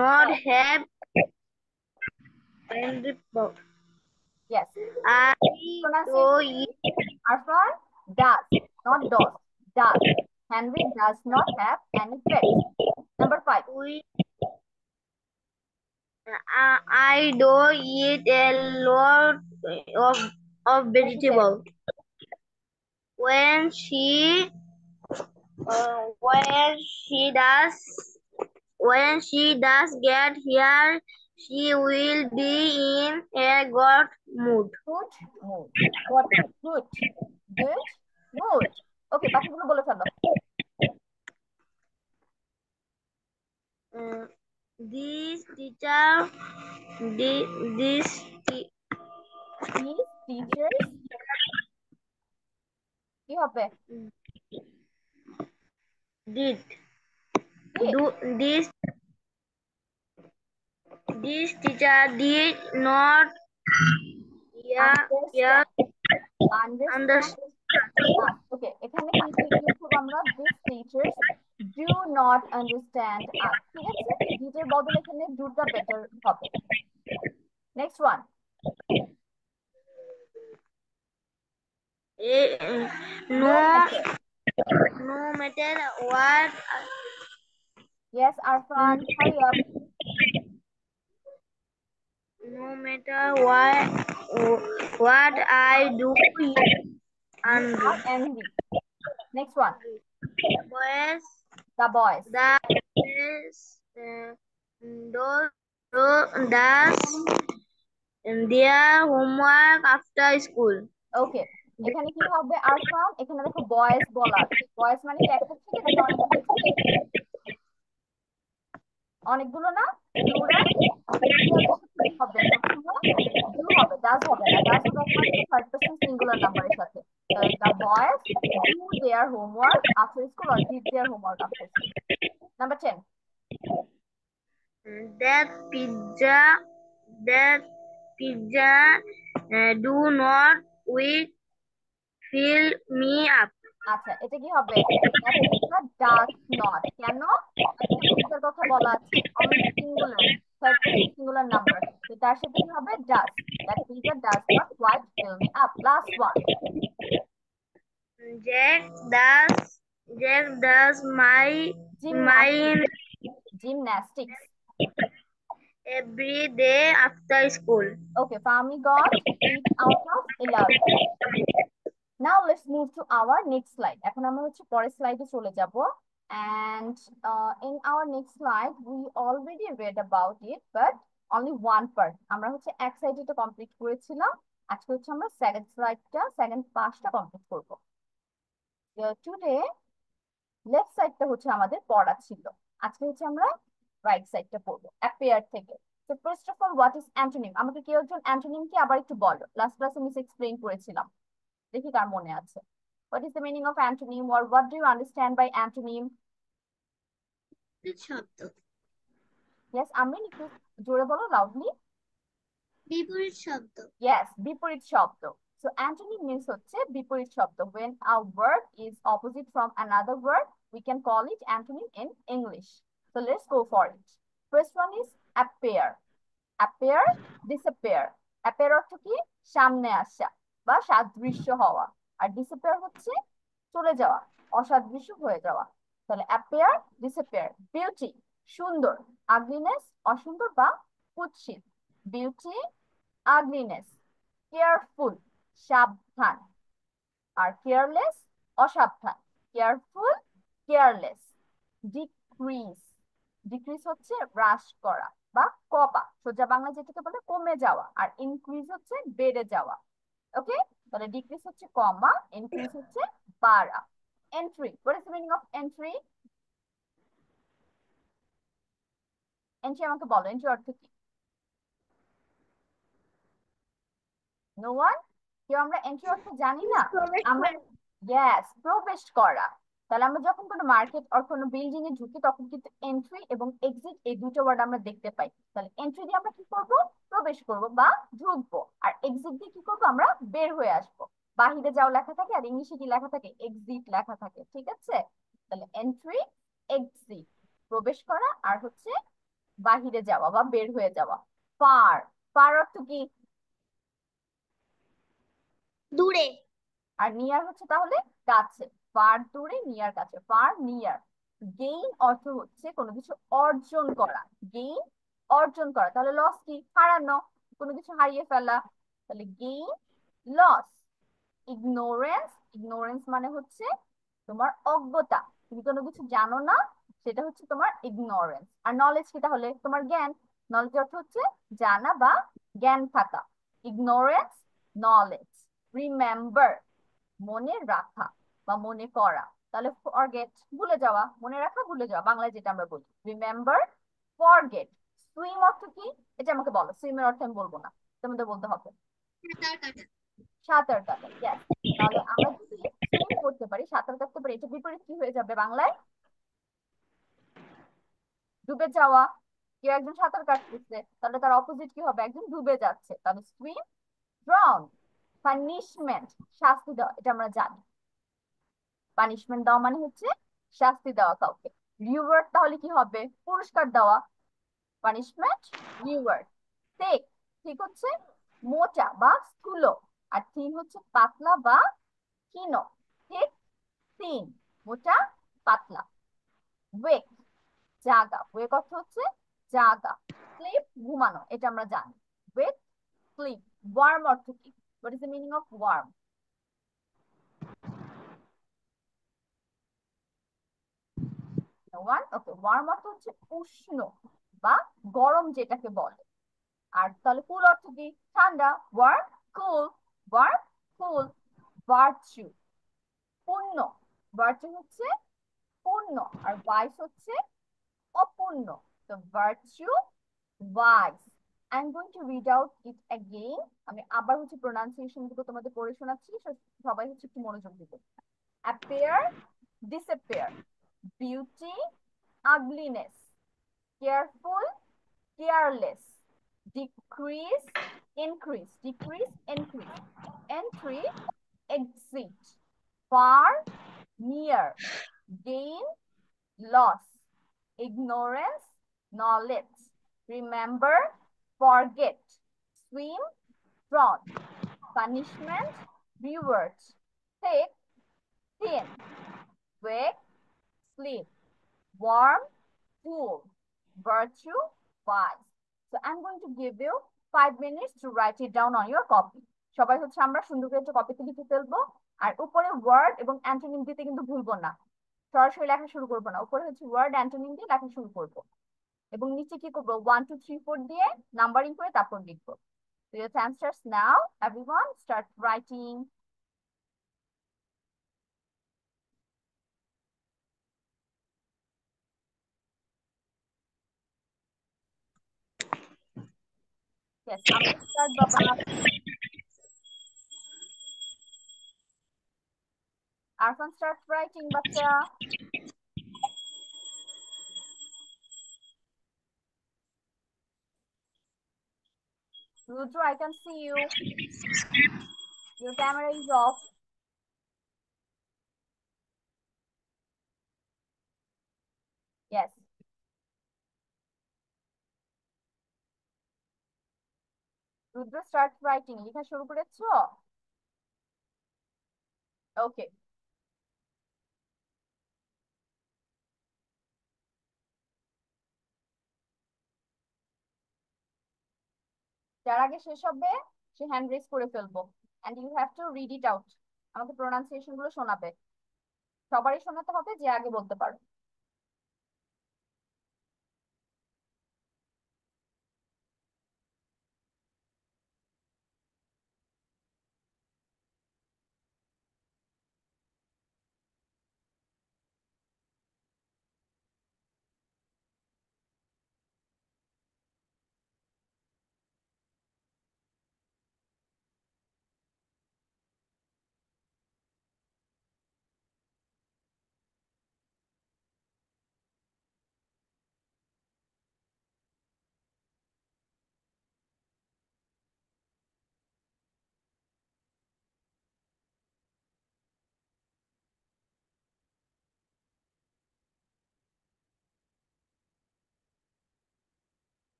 C: not have Henry.
A: Yes.
C: I do
A: Pronunciation. Arfan, does, not does. Does. Henry does not have any pets. Number 5.
C: I do eat a lot of vegetables. When she does get here, she will be in a good mood.
A: Good mood. What mood? Good. Good mood. Okay, বাকিগুলো বলে ফেলো।
C: These teachers
A: কি হবে?
C: did do this teacher did not
A: understand us. Okay, এখানে কিন্তু use করব আমরা these teachers do not understand us। ঠিক আছে, did এর বদলে এখানে do টা বেটার হবে। Next one.
C: no matter what.
A: Yes, Arfan, hurry up.
C: No matter what I do,
A: You are angry. Next one.
C: boys,
A: The boys.
C: does their homework after school.
A: Okay, এখানে কি হবে আরফান? এখানে দেখো বয়েজ বলা আছে। Boys মানে কি একটা ছেলে নাকি অনেকগুলো ছেলে? অনেকগুলো না, প্লুরাল। কি হবে সবসময়? ডু হবে, ডাজ হবে না। ডাজ হবে একমাত্র থার্ড পারসন সিঙ্গুলার নাম্বারের সাথে। The boys do their homework after school or did their homework after school. Number 10.
C: That pizza do not fill me up.
A: আচ্ছা, এটা কি হবে? That pizza does not। কেন? একটা পিজ্জার কথা বলা আছে, অনেক singular, third person singular number, তো তার সাথে কি হবে? Does. That pizza does not quite fill me up. Last one.
C: Jack does my
A: gymnastics
C: every day after school.
A: Okay, Fahmi got 8 out of 11. Now let's move to our next slide. এখন আমরা হচ্ছে পরের স্লাইডে চলে যাব। And in our next slide we already read about it, but only one part. আমরা হচ্ছে এক সাইডে এটা কমপ্লিট করেছিলাম, আজকে হচ্ছে আমরা সেকেন্ড পার্টটা কমপ্লিট করব। Today লেফট সাইডটা হচ্ছে আমাদের পড়া ছিল, আজকে হচ্ছে আমরা রাইট সাইডটা পড়বো অ্যাপিয়ার থেকে। তো first of all what is antonym? আমাকে কেউ একজন অ্যান্টোনিম কি আবার একটু বলো, লাস্ট ক্লাসে মিস এক্সপ্লেইন করেছিলাম, দেখি কার মনে আছে। What is the meaning of antonym, or what do you understand by antonym?
B: শব্দ।
A: Yes, Amrin, একটু জোরে বলো, loudly.
B: বিপরীত শব্দ।
A: Yes, বিপরীত শব্দ। So antonym means হচ্ছে বিপরীত শব্দ। When a word is opposite from another word, we can call it antonym in English. So So let's go for it. First one is appear. Appear, disappear. Appear অর্থ কি? সামনে আসা বা সাদৃশ্য হওয়া। আর disappear হচ্ছে চলে যাওয়া, অসাদৃশ্য হয়ে যাওয়া। তাহলে appear, disappear. Beauty, সুন্দর। Ugliness, অসুন্দর বা কুৎসিত। Beauty, ugliness. Careful, সাবধান। আর কেয়ারলেস, অসাবধান। Careful, careless. ডিক্রিজ, ডিক্রিজ হচ্ছে হ্রাস করা বা কমা। সোজা বাংলা যেটাকে বলে কমে যাওয়া। আর ইনক্রিজ হচ্ছে বেড়ে যাওয়া। ওকে, তাহলে ডিক্রিজ হচ্ছে কমা, ইনক্রিজ হচ্ছে বাড়া। Entry, what is the meaning of entry? Entry আমাকে বলো, এন্ট্রি অর্থ কি? No one? কেউ আমরা এন্ট্রি অর্থ জানি না? আমরা, ইয়েস, প্রবেশ করা। তাহলে আমরা যখন কোনো মার্কেট অর কোনো বিল্ডিং এ ঢুকি তখন কিন্তু এন্ট্রি এবং এক্সিট এই দুটো ওয়ার্ড আমরা দেখতে পাই। তাহলে এন্ট্রি দিয়ে আমরা কি করব? প্রবেশ করব বা ঢুকবো। আর এক্সিট দিয়ে কি করব? আমরা বের হয়ে আসবো। বাহিরে যাও লেখা থাকে, আর ইংলিশে কি লেখা থাকে? এক্সিট লেখা থাকে। ঠিক আছে? তাহলে এন্ট্রি, এক্সিট, প্রবেশ করা আর হচ্ছে বাহিরে যাওয়া বা বের হয়ে যাওয়া। ফার, ফার অর্থ কি?
C: দূরে।
A: আর নিয়ার হচ্ছে তাহলে কাছে। ফার দূরে, নিয়ার কাছে। Fur, near. গেইন অর্থ হচ্ছে কোনো কিছু অর্জন করা। গেইন, অর্জন করা। তাহলে লস কি? হারানো, কোনো কিছু হারিয়ে ফেলা। তাহলে গেইন, লস। ইগনোরেন্স, ইগনোরেন্স মানে হচ্ছে তোমার অজ্ঞতা। তুমি কোনো কিছু জানো না, সেটা হচ্ছে তোমার ইগনোরেন্স। আর নলেজ কি তাহলে? তোমার জ্ঞান। নলেজ অর্থ হচ্ছে জানা বা জ্ঞান থাকা। Ignorance, knowledge. রিমেম্বার, মনে রাখা বা মনে করা। তাহলে ফরগেট, ভুলে যাওয়া। মনে রাখা, ভুলে যাওয়া, বাংলায় যেটা আমরা বলি। Remember, forget. সুইম অর্থ কি? এটা আমাকে বলো। সুইমের অর্থ আমি বলবো না, তোমাদের বলতে হবে। সাঁতার কাটা, ইয়েস। তাহলে আমরা যদি সুইম করতে পারি, সাঁতার কাটতে পারি, এটা বিপরীত কি হয়ে যাবে বাংলায়? ডুবে যাওয়া। কেউ একজন সাঁতার কাটতেছে, তাহলে তার অপোজিট কি হবে? একজন ডুবে যাচ্ছে। তাহলে সুইম, ড্রাউন। পানিশমেন্ট, শাস্তি দেওয়া, এটা আমরা জানি। পানিশমেন্ট দেওয়া মানে হচ্ছে শাস্তি দেওয়া কাউকে। রিওয়ার্ড তাহলে কি হবে? পুরস্কার দেওয়া। Punishment, reward. টেক, ঠিক হচ্ছে মোটা বা স্থূল। আর থিন হচ্ছে পাতলা বা ক্ষীণ। ঠিক, থিন, মোটা, পাতলা। ওয়েক, জাগা। ওয়েক অর্থ হচ্ছে জাগা। স্লিপ, ঘুমানো, এটা আমরা জানি। ওয়েক, স্লিপ। ওয়ার্ম অর্থ কি? What is the meaning of warm? One, okay. Warm অর্থ হচ্ছে উষ্ণ বা গরম যেটাকে বলে। আর তাহলে কুল অর্থ কি? ঠান্ডা। ওয়ার্ম, কুল। ওয়ার্ম, কুল। ভার্চু, পূর্ণ। ভার্চু হচ্ছে পূর্ণ, আর ভাইস হচ্ছে অপূর্ণ। তো virtue, vice. I am going to read out it again. আমি আবার হচ্ছে প্রোনাউন্সিয়েশন গুলো তোমাদের পড়ে শোনাচ্ছি, সবাই হচ্ছে একটু মনোযোগ দিবে। Appear, disappear. Beauty, ugliness. Careful, careless. Decrease, increase. Decrease, increase. Entry, exit. Far, near. Gain, loss. Ignorance, knowledge. Remember, forget. Swim, drown. Punishment, reward. Take, thin. Wake, sleep. Warm, cool. Virtue, wise. So I'm going to give you 5 minutes to write it down on your copy. সবাই হচ্ছে আমরা সুন্দর করে একটা কপিতে লিখে ফেলবো। আর উপরে ওয়ার্ড এবং অ্যান্টোনিম দিতে কিন্তু ভুলবো না। সরাসরি লেখা শুরু করবো না, উপরে হচ্ছে ওয়ার্ড অ্যান্টোনিম দিয়ে লেখা শুরু করবো। এবং নিচে কি করবো? 1 2 3 4 দিয়ে নাম্বারিং করে তারপর লিখবো। So your time starts now. Everyone start writing. Yes, I'm going to start, Baba. Arfan, start writing, bacha. Rudra, I can see you. Your camera is off. Yes. Rudra start writing, লেখা শুরু করেছো? ওকে। যার আগে শেষ হবে সে hand raise করে ফেলবো, and you have to read it out. আমাকে প্রোনাউন্সিয়েশন গুলো শোনাবে, সবারই শোনাতে হবে যে আগে বলতে পারো।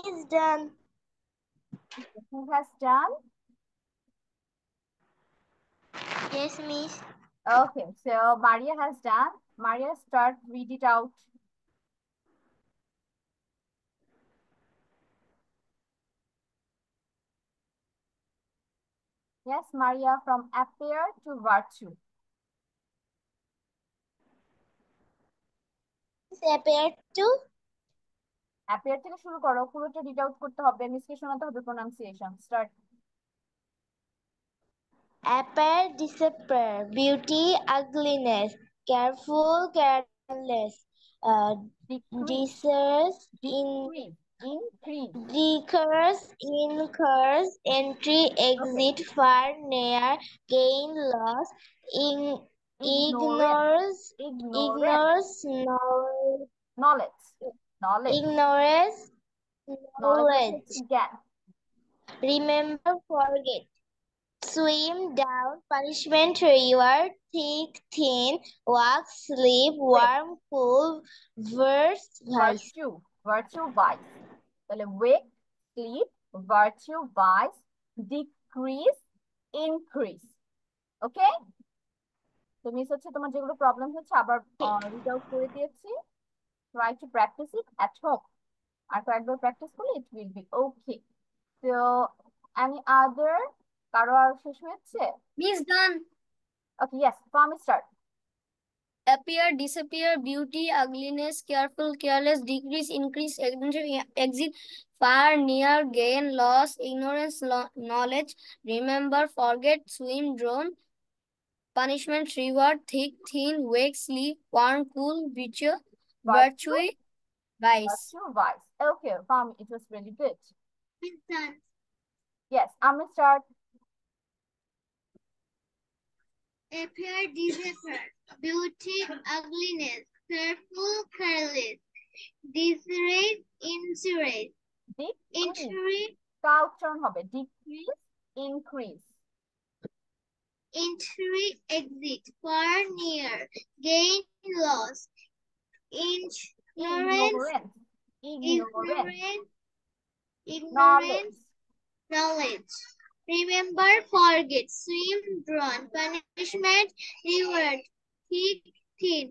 C: Is done.
A: Who has done?
C: Yes, Miss.
A: Okay, so Maria has done. Maria, start, read it out. Yes, Maria, from appear to virtue.
C: Appear to
A: appear থেকে শুরু করো, পুরোটা রিড আউট করতে হবে, মিসকে শোনাতে হবে pronunciation. Start.
C: appear, disappear, beauty, ugliness, careful, careless,
A: decrease,
C: decrease,
A: decrease, increase,
C: incurs, entry,
A: okay,
C: exit, far, near, gain, loss, in,
A: ignorance,
C: ignores,
A: ignorance,
C: ignores, knowledge,
A: knowledge, knowledge,
C: ignores,
A: knowledge হচ্ছে
C: knowledge,
A: জ্ঞান।
C: remember, forget, swim, down, punishment, reward, thick, thin, walk, sleep,
A: wake,
C: warm, cool, verse, vice.
A: Virtue, virtue vice. তাহলে wake, sleep, virtue vice, decrease, increase. Okay, তো miss হচ্ছে তোমার যেগুলো problem হচ্ছে আবার read out করে দিয়েছি। Try to practise it at home. আর কয়েকবার প্র্যাকটিস করলে ইট উইল বি ওকে। তো এনি আদার, কারো আর শেষ হয়েছে?
B: Miss done.
A: Okay, yes, from start.
B: Appear, disappear, beauty, ugliness, careful, careless, decrease, increase, exit, far, near, gain, loss, ignorance, knowledge, remember, forget, swim, drown, punishment, reward, thick, thin, wake, sleep, warm, cool, virtue,
A: virtue,
B: virtue, vice.
A: Virtue vice. Okay, from it was really good.
B: Miss done.
A: Yes, আমি start.
B: Appear, disappear, beauty, ugliness, careful, careless, disarray, insurance,
A: decrease,
B: injury,
A: cow turn হবে, decrease, increase,
B: entry, exit, far, near, gain, loss, ignorance,
A: Ignorance.
B: ignorance, knowledge. Remember, forget, swim, drown, punishment, reward, thick, thin,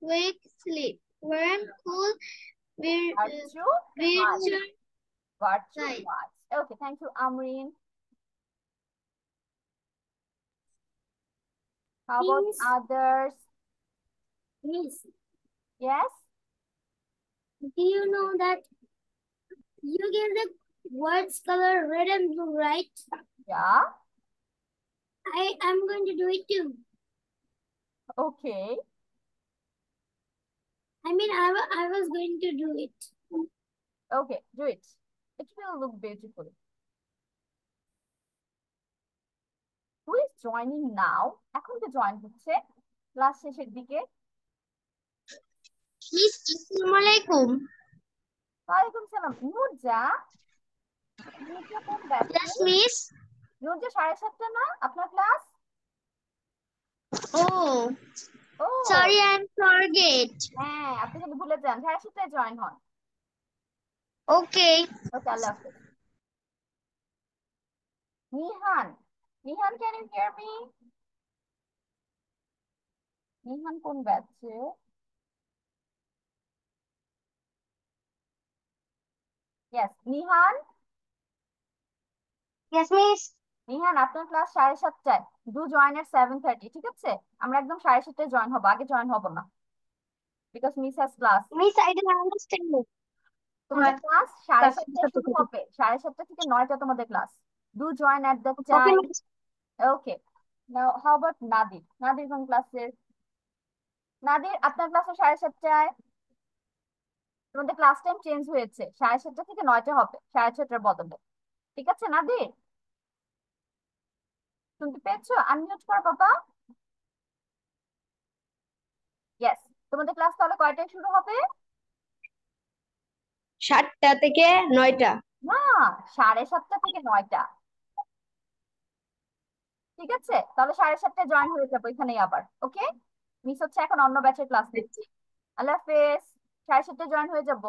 B: wake, sleep, warm, cool,
A: Virtue.
B: virtue,
A: Virtue.
B: right.
A: Okay, thank you, Amreen. How about
B: Miss.
A: others?
B: Miss,
A: Yes?
B: do you know that you gave the words color red and blue, right?
A: Yeah.
B: I'm going to do it too.
A: Okay.
B: I mean, I was going to do it.
A: Okay, do it. It will look beautiful. Who is joining now? এখন কে join হচ্ছে class শেষের দিকে?
B: Miss, আসসালামু আলাইকুম।
A: ওয়ালাইকুম সালাম। নুরজা? নুরজা কোন ব্যাচে?
B: Yes, miss.
A: নুরজা 7:30 না আপনার ক্লাস?
B: Oh,
A: ও
B: sorry, I forget.
A: হ্যাঁ, আপনি যদি ভুলে যান 7:30 জয়েন হন।
B: Okay.
A: ওকে, আল্লাহ হাফেজ। Nihan, Nihan, can you hear me? Nihan কোন ব্যাচে? Yes, Nihan.
B: Yes, miss.
A: Nihan, আপনার ক্লাস 7:30। ডু জয়েন এট 7:30, ঠিক আছে? আমরা একদম 7:30 জয়েন হবো, আগে জয়েন হবো না, because miss has class.
B: Miss, I didn't understand you.
A: তোমাদের ক্লাস 7:30 শুরু হবে, 7:30 থেকে 9টা তোমাদের class. Do join at the
B: Okay,
A: time.
B: miss.
A: Okay, now how about Nadir? Nadir কোন ক্লাসের? নাদির, আপনার ক্লাসে 7:30। তোমাদের ক্লাস টাইম চেঞ্জ হয়েছে, 7:30 থেকে 9টা হবে, 6:30 বদলে। ঠিক আছে নাদির? শুনতে পেয়েছো? আনমিউট করো বাবা। ইয়েস, তোমাদের ক্লাস তাহলে কয়টায় শুরু হবে?
C: 7টা থেকে 9টা।
A: না, 7:30 থেকে 9টা। ঠিক আছে, তাহলে 7:30 জয়েন হয়ে যাবো এখানেই আবার। ওকে, মিস হচ্ছে এখন অন্য ব্যাচের ক্লাস নিচ্ছি। আল্লাহ হাফেজ। 7:30 জয়েন হয়ে যাবো।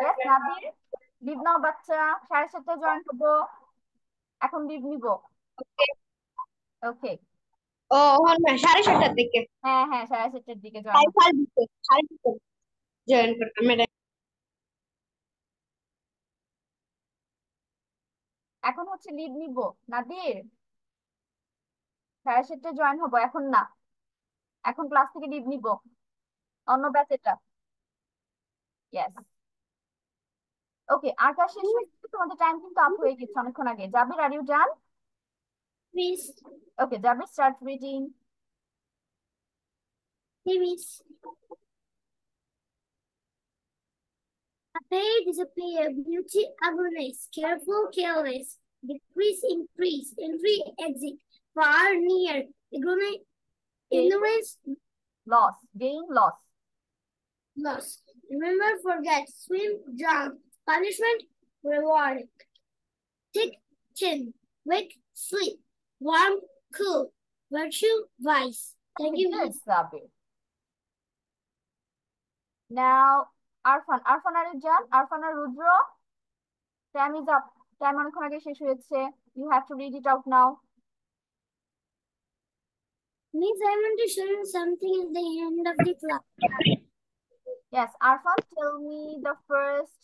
A: ইয়েস নাদির, লিভ নাও বাচ্চা, 7:30 জয়েন হবো, এখন লিভ নিব। ওকে।
C: ও হন না 7:30টার দিকে।
A: হ্যাঁ হ্যাঁ, 7:30 দিকে জয়েন হবো।
C: 7:30 জয়েন করতাম ম্যাডাম।
A: এখন হচ্ছে লিভ নিব নাদির, 7:30 জয়েন হবো, এখন না, এখন ক্লাস থেকে লিভ নিব, অন্য ব্যাচ এটা। ইয়েস। ওকে, আঁকা শেষ হয়ে গেছে, তোমাদের টাইম কিন্তু আপ হয়ে গেছে অনেকক্ষণ আগে। জাবির, are you done?
B: Miss.
A: Okay, Jabir start reading.
B: Hey, miss. Appear, disappear, beauty, ugliness, careful, careless, decrease, increase, entry, exit, far, near, ignorance,
A: loss, gain, loss.
B: loss. Remember, forget, swim, drown, punishment, reward. Thick, thin, wake, sleep, warm, cool, virtue, vice. Thank you,
A: Good,
B: miss.
A: Sabir. Now, Arfan, আর জান, আরফান আর রুদ্র, time is up, time অনেকক্ষণ আগে শেষ হয়েছে। You have to read it out now.
B: Miss, I want to show you something at the end of the class.
A: Yes, Arfan, tell me the first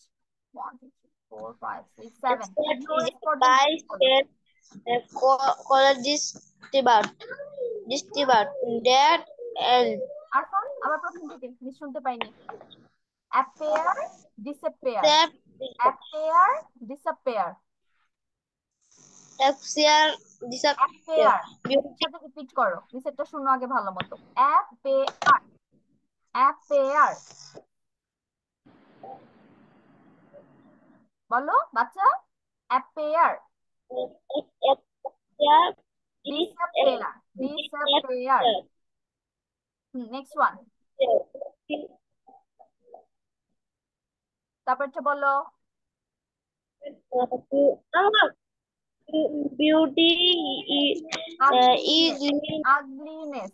A: 1, 2, 3, 4, 5, 6, 7.
C: College distributed that and
A: Arfan, আবার প্রথম থেকে, miss শুনতে পাইনি। Appear, disappear. Appear, disappear. Appear. সাথে repeat করো, মিসেরটা শুনো আগে ভালো মতো। Appear. Appear. বলো বাচ্চা, appear. Disappear. Disappear. Next one. তারপরটা বলো।
C: Beauty is
A: Ugliness.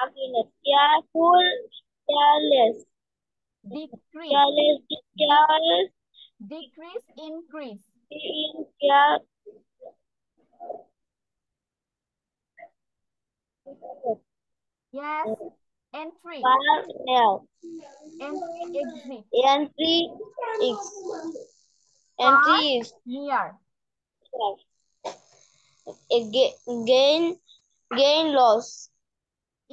C: ugliness. Careful, careless.
A: Decrease.
C: Careless, careless.
A: Decrease. Increase.
C: In care.
A: Yes. Entry.
C: Now.
A: Entry. Exit.
C: Entry is
A: Far.
C: is
A: Near.
C: gain loss.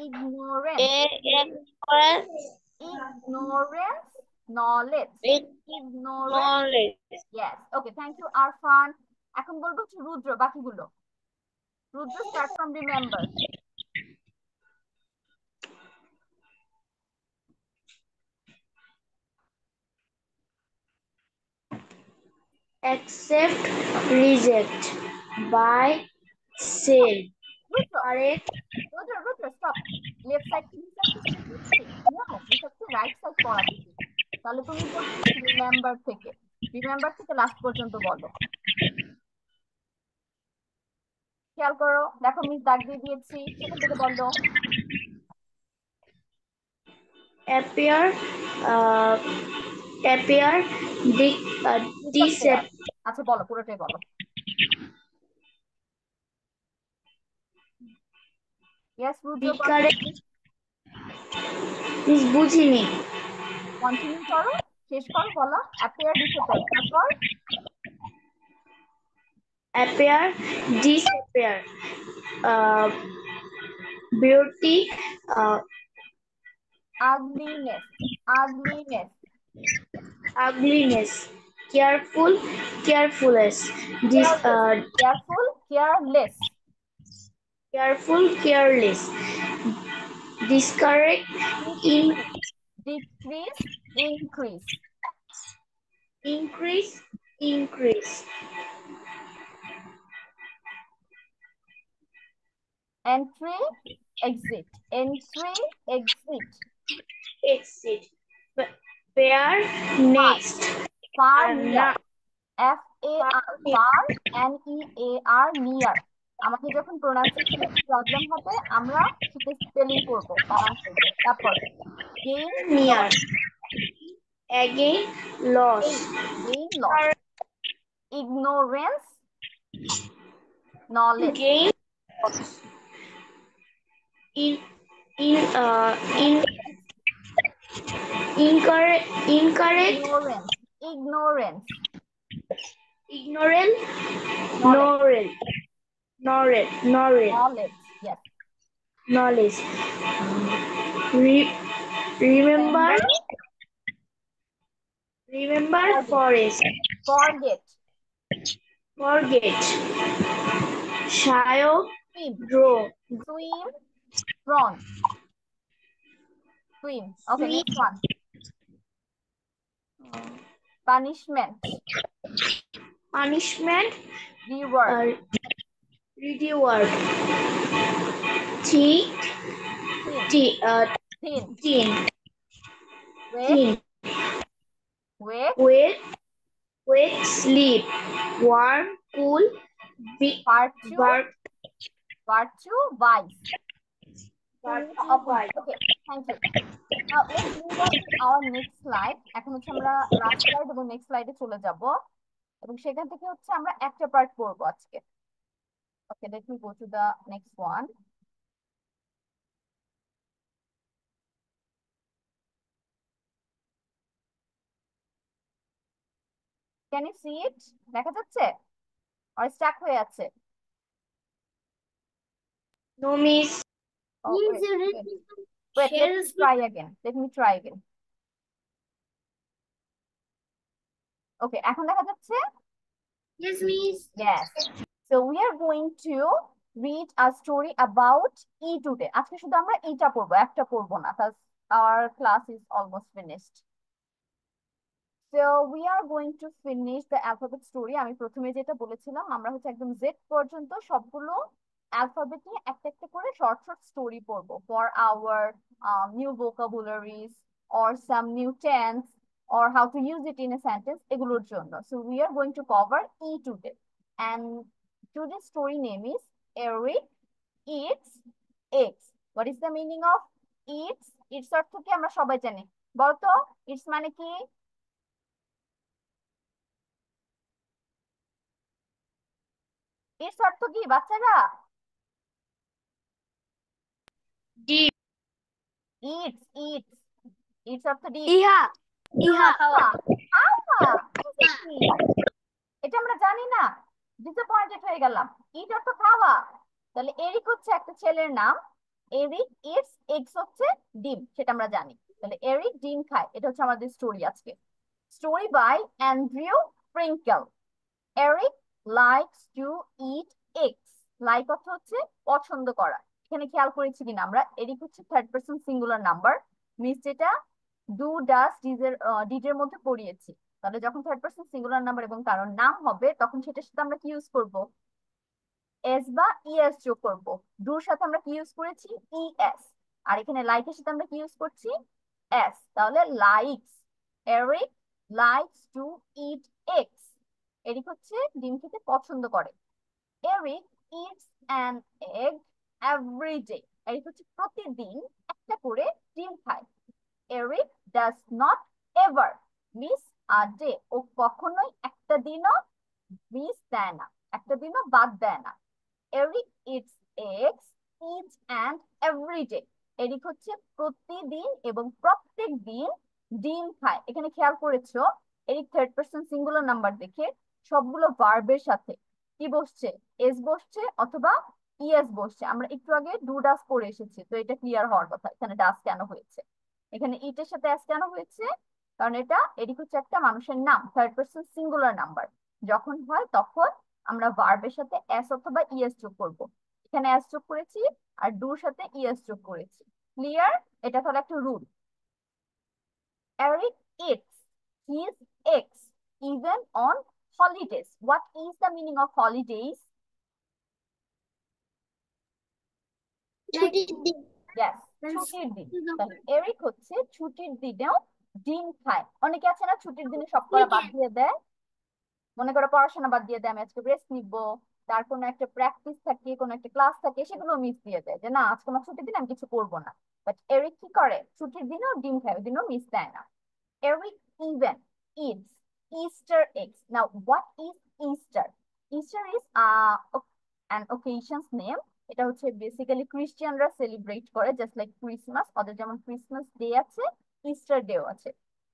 A: Ignorance.
C: Ignorance.
A: Ignorance. Knowledge. Ignorance.
C: Knowledge.
A: Yes. Okay. Thank you, Arfan. এখন বলবো হচ্ছে রুদ্র, বাকিগুলো। রুদ্র, start from remember.
C: Accept, reject, buy, sell.
A: Rudra,
C: Correct.
A: Rudra, stop. Left side কি হিসাবে পড়ছি? No, this হচ্ছে right side পড়া দিছি। তাহলে তুমি পড়ছো রিমেম্বার থেকে। রিমেম্বার থেকে লাস্ট পর্যন্ত বলো। খেয়াল করো, দেখো মিস দাগ দিয়ে দিয়েছি, সেখান থেকে বলো।
C: Appear, appear,
A: Disappear. আচ্ছা বলো, পুরোটাই বলো। Yes, Rudra,
C: বুঝিনি।
A: কন্টিনিউ করো, শেষ করো, বলো। Appear, disappear, তারপর
C: Appear, disappear. Beauty,
A: ugliness.
C: ugliness. Careful, carefulness.
A: Careful, careless.
C: Careful, careless. Discourage,
A: decrease, increase.
C: Increase.
A: Entry, exit.
C: Exit. Pair, next.
A: Far, near. F-A-R, far, N-E-A-R, near. আমাকে যখন pronunciation problem হবে আমরা সেটা স্পেলিং করব, বানান করব। তারপর gain,
C: near. Again, loss.
A: Ignorance, knowledge.
C: Gain, loss. Incorrect.
A: Ignorance.
C: Ignorant.
A: Knowledge. Yes.
C: Knowledge. Remember. Forest. Forget. Shadow. Draw.
A: Swim. Prawn. Swim. Okay, next one. Punishment. Reward.
C: Thin. Wet. Sleep. Warm. Cool.
A: Virtue. Vice. Okay, thank you. Now let's move on to our next slide. এখন হচ্ছে আমরা last slide এবং next স্লাইডে চলে যাব এবং সেখান থেকে হচ্ছে আমরা একটা পার্ট করব আজকে। Okay, let me go to the next one. Can you see it? দেখা যাচ্ছে? Or stuck হয়ে আছে?
C: No, miss.
A: Oh, wait, let me try again. Okay, এখন দেখা যাচ্ছে?
B: Yes, miss.
A: Yes. So we are going to read a story about E today. আজকে শুধু আমরা এটা পড়বো, একটা পড়বো না, because our class is almost finished. So we are going to finish the alphabet story. আমি প্রথমে যেটা বলেছিলাম আমরা হচ্ছে একদম Z পর্যন্ত সবগুলো অ্যালফাবেট নিয়ে একটা একটা করে শর্ট স্টোরি পড়বো for our new vocabularies or some new tense or how to use it in a sentence এগুলোর জন্য. So we are going to cover E today. And today's story name is Eric eats eggs. What is the meaning of eats? Eats অর্থ কি আমরা সবাই জানি, বলতো eats মানে কি? eats অর্থ কি বাচ্চারা?
C: ডিম।
A: eats eats eats অর্থ ডিম।
B: ইহা ইহা
A: খাওয়া Exactly. এটা আমরা জানি না, ডিসঅ্যাপয়েন্টেড হয়ে গেলাম। ইট অর্থ খাওয়া, তাহলে এরিক হচ্ছে একটা ছেলের নাম। এরিক ইটস এগস হচ্ছে ডিম, সেটা আমরা জানি। তাহলে এরিক ডিম খায়, এটা হচ্ছে আমাদের স্টোরি আজকে। Story by Andrew Sprinkle. Eric likes to eat eggs. Like অর্থ হচ্ছে পছন্দ করা। এখানে খেয়াল করেছি কিনা আমরা, এরিক হচ্ছে third person singular number. Miss যেটা ডু ডাস ডিজের মধ্যে পড়িয়েছি, তাহলে যখন থার্ড পারসন সিঙ্গুলার নাম্বার এবং কারোর নাম হবে তখন সেটার সাথে আমরা কি ইউজ করব? এস বা ইএস যোগ করব। ডুর সাথে আমরা কি ইউজ করেছি? ইএস। আর এখানে লাইকের সাথে আমরা কি ইউজ করছি? এস। তাহলে likes, Eric likes to eat eggs. Eric হচ্ছে ডিম খেতে পছন্দ করে। Eric eats an egg every day. Eric হচ্ছে প্রতিদিন একটা করে ডিম খায়। Eric does not ever miss a day. ও কখনোই একটা দিনও মিস দেয় না, একটা দিনও বাদ দেয় না। Eric eats eggs each and every day. Eric হচ্ছে প্রতিদিন এবং প্রত্যেক দিন ডিম খায়। এখানে খেয়াল করেছো, Eric third person singular number দেখে সবগুলো ভার্বের সাথে কি বসছে? এস বসছে অথবা ইএস বসছে। আমরা একটু আগে ডু ডাস পড়ে এসেছি, তো এটা ক্লিয়ার হওয়ার কথা এখানে ডাস কেন হয়েছে, এখানে ইটের সাথে এস কেন হয়েছে। কারণ এটা এরিক হচ্ছে একটা মানুষের নাম, থার্ড পারসন সিঙ্গুলার নাম্বার। যখন হয় তখন আমরা ভার্বের সাথে এস অথবা ইএস যোগ করব। এখানে এস যোগ করেছি আর ডুর সাথে ইএস যোগ করেছি। ক্লিয়ার? এটা তাহলে একটা rule. Eric it's his eggs even on holidays. What is the meaning of holidays?
B: ছুটির দিন।
A: Yes, ছুটির দিন। তাহলে এরিক হচ্ছে ছুটির দিনেও ডিম খায়। অনেকে আছে না ছুটির দিনে সব করা বাদ দিয়ে দেয়, মনে করো পড়াশোনা বাদ দিয়ে দেয়, আমি আজকে রেস্ট নিবো, তার কোনো একটা প্র্যাকটিস থাকে, কোনো একটা ক্লাস থাকে, সেগুলো মিস দিয়ে দেয় যে না আজকে আমার ছুটির দিন আমি কিছু করবো না। বাট এরিক কি করে? ছুটির দিনেও ডিম খায়, ওই দিনও মিস দেয় না। Eric even it's Easter eggs. Now what is Easter? Easter is an occasion's name. এটা হচ্ছে বেসিক্যালি ক্রিশ্চিয়ানরা সেলিব্রেট করে, জাস্ট লাইক ক্রিসমাস। ওদের যেমন ক্রিসমাস ডে আছে, ইস্টার ডেও আছে।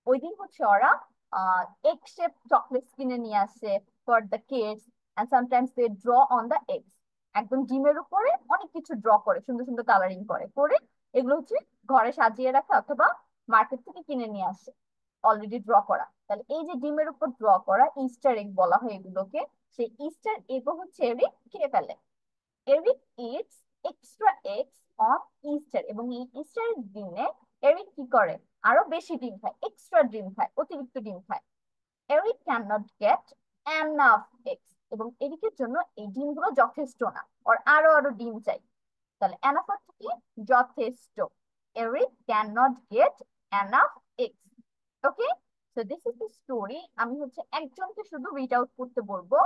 A: ওই দিন হচ্ছে ওরা egg shaped chocolates কিনে নিয়ে আসে for the kids, and sometimes they draw on the eggs. একদম ডিমের উপরে অনেক কিছু ড্র করে, সুন্দর সুন্দর কালারিং করে করে এগুলো হচ্ছে ঘরে সাজিয়ে রাখে অথবা মার্কেট থেকে কিনে নিয়ে আসে অলরেডি ড্র করা। তাহলে এই যে ডিমের উপর ড্র করা ইস্টার এগ বলা হয় এগুলোকে। সেই ইস্টার এগও হচ্ছে এরিক খেয়ে ফেলে। Eric it's extra eggs on Easter. এবং এই ইস্টার দিনে এরিক কি করে? আরো বেশি ডিম খায়, এক্সট্রা ডিম খায়, অতিরিক্ত ডিম খায়। Eric can not get enough eggs. এবং এরিকের জন্য এই ডিমগুলো যথেষ্ট না, ওর আরো আরো ডিম চাই। তাহলে এনাফ অর্থ কি? যথেষ্ট। Eric can not get enough eggs. Okay, so this is the story. আমি হচ্ছে একজনকে শুধু রিড আউট করতে বলবো,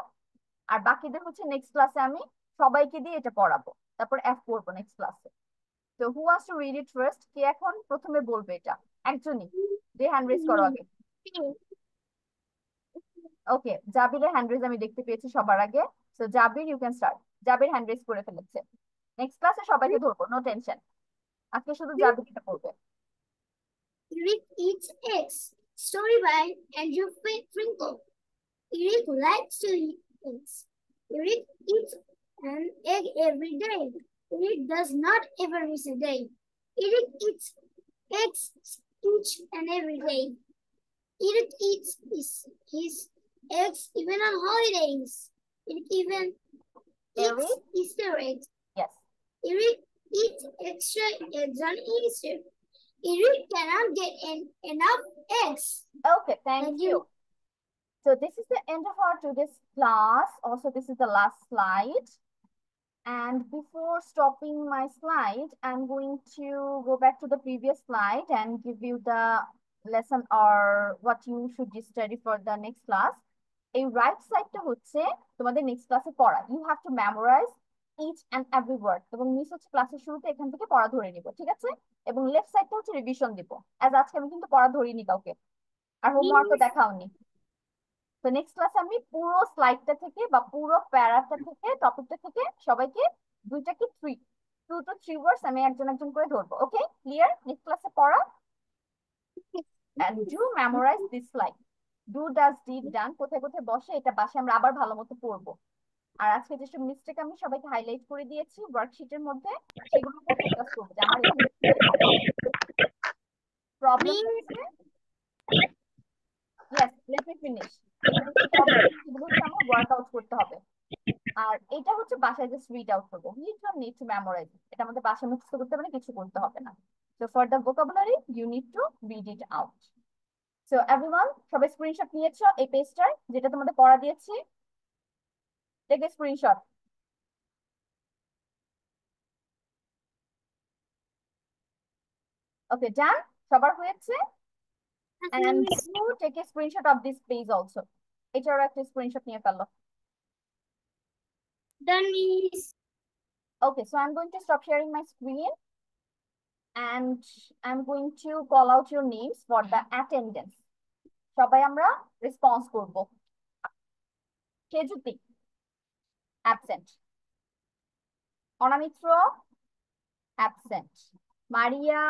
A: আর বাকিদের হচ্ছে নেক্সট ক্লাসে আমি সবাইকে দিয়ে এটা পড়াবো, তারপর এফ করবো নেক্সট ক্লাসে। তো who wants to read it first? কে এখন প্রথমে বলবে এটা? একজনই, যে হ্যান্ড রেজ করো আগে। ওকে, জাবিরের হ্যান্ড রেজ আমি দেখতে পেয়েছি সবার আগে। So Jabir, you can start. Jabir hand raise করে ফেলেছে। নেক্সট ক্লাসে সবাইকে ধরবো, নো টেনশন। আজকে শুধু জাবির এটা পড়বে।
B: Eric eats eggs. Story by Andrew Finkel. Eric likes to eat eggs. Eric eats an egg every day. Eric does not ever miss a day. Eric eats eggs each and every day. Eric eats his eggs even on holidays. Eric even eats
A: Eric?
B: Easter eggs.
A: Yes.
B: Eric eats extra eggs on Easter. Eric cannot get enough eggs.
A: Okay, thank you. So this is the end of our today's class. Also, this is the last slide. And before stopping my slide, I'm going to go back to the previous slide and give you the lesson or what you should study for the next class. এই right সাইডটা হচ্ছে তোমাদের next ক্লাসে পড়া। You have to memorise each and every word, এবং miss হচ্ছে ক্লাসের শুরুতে এখান থেকে পড়া ধরে নিব, ঠিক আছে? এবং লেফট সাইডটা হচ্ছে রিভিশন দিব। অ্যাজ আজকে আমি কিন্তু পড়া ধরিনি কাউকে, আর হোমওয়ার্কও
B: Miss,
A: দেখাওনি। তো নেক্সট ক্লাসে আমি পুরো স্লাইডটা থেকে বা পুরো প্যারাটা থেকে টপিকটা থেকে সবাইকে 2 কি 2 to 3 ওয়ার্ডস আমি একজন একজন করে ধরবো। ওকে, ক্লিয়ার? নেক্সট ক্লাসে পড়া। And do memorize this slide. Do, does, did, done কোথায় কোথায় বসে এটা বাসায় আমরা আবার ভালো মতো পড়বো। আর আজকে যেসব মিস্টেক আমি সবাইকে হাইলাইট করে দিয়েছি ওয়ার্কশিটের মধ্যে, সেগুলোর উপর ফোকাস করবো যে আমার এখানে প্রবলেম হচ্ছে। Yes, let me finish. এগুলো হচ্ছে আমার ওয়ার্কআউট করতে হবে। আর এটা হচ্ছে বাসায় জাস্ট রিড আউট করবো। You don't need to memorise, এটা আমাদের বাসায় মুখস্থ করতে হবে না, কিছু করতে হবে না। So for the vocabulary you need to read it out. So everyone, সবাই স্ক্রিনশট নিয়েছো এই পেজটার যেটা তোমাদের পড়া দিয়েছি? Take a screenshot. Okay, done? সবার হয়েছে? And you take a screenshot of this page also. এটারও একটা স্ক্রিনশট নিয়ে ফেলো।
B: done, Miss.
A: Okay, so I'm going to stop sharing my screen and I'm going to call out your names for the attendance. সবাই আমরা response করব। Kejuti absent, Anamitra absent, Maria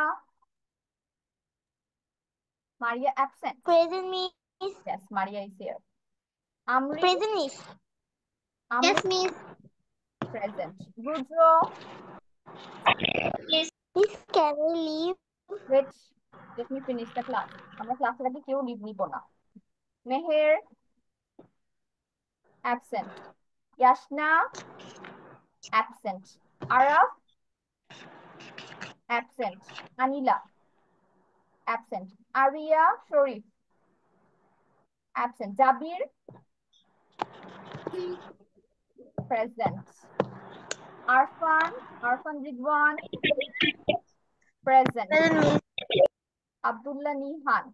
A: absent.
C: Present, Miss.
A: Yes, Maria is here. Amri,
C: Present, Miss.
B: Yes,
A: Amri
B: Miss.
A: present. Rudro,
C: Miss, can we leave?
A: wait, let me finish the class. আমরা ক্লাসের আগে কেউ leave নিব না। Meher absent, Yashna absent, Araf absent, Anila absent, Aria Sharif absent, Jabir present, Arfan Ridwan present,
C: Present, Miss.
A: Abdullah Nihan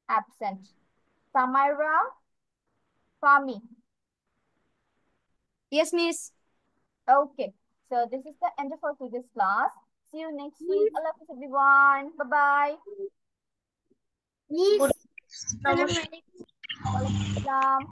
A: absent, Samaira Fami.
B: Yes, Miss.
A: Okay, so this is the end of our today's class. See you next week. Allah Hafiz everyone. Bye bye.
B: Miss.
C: Namaste.
A: Walaikum Assalam.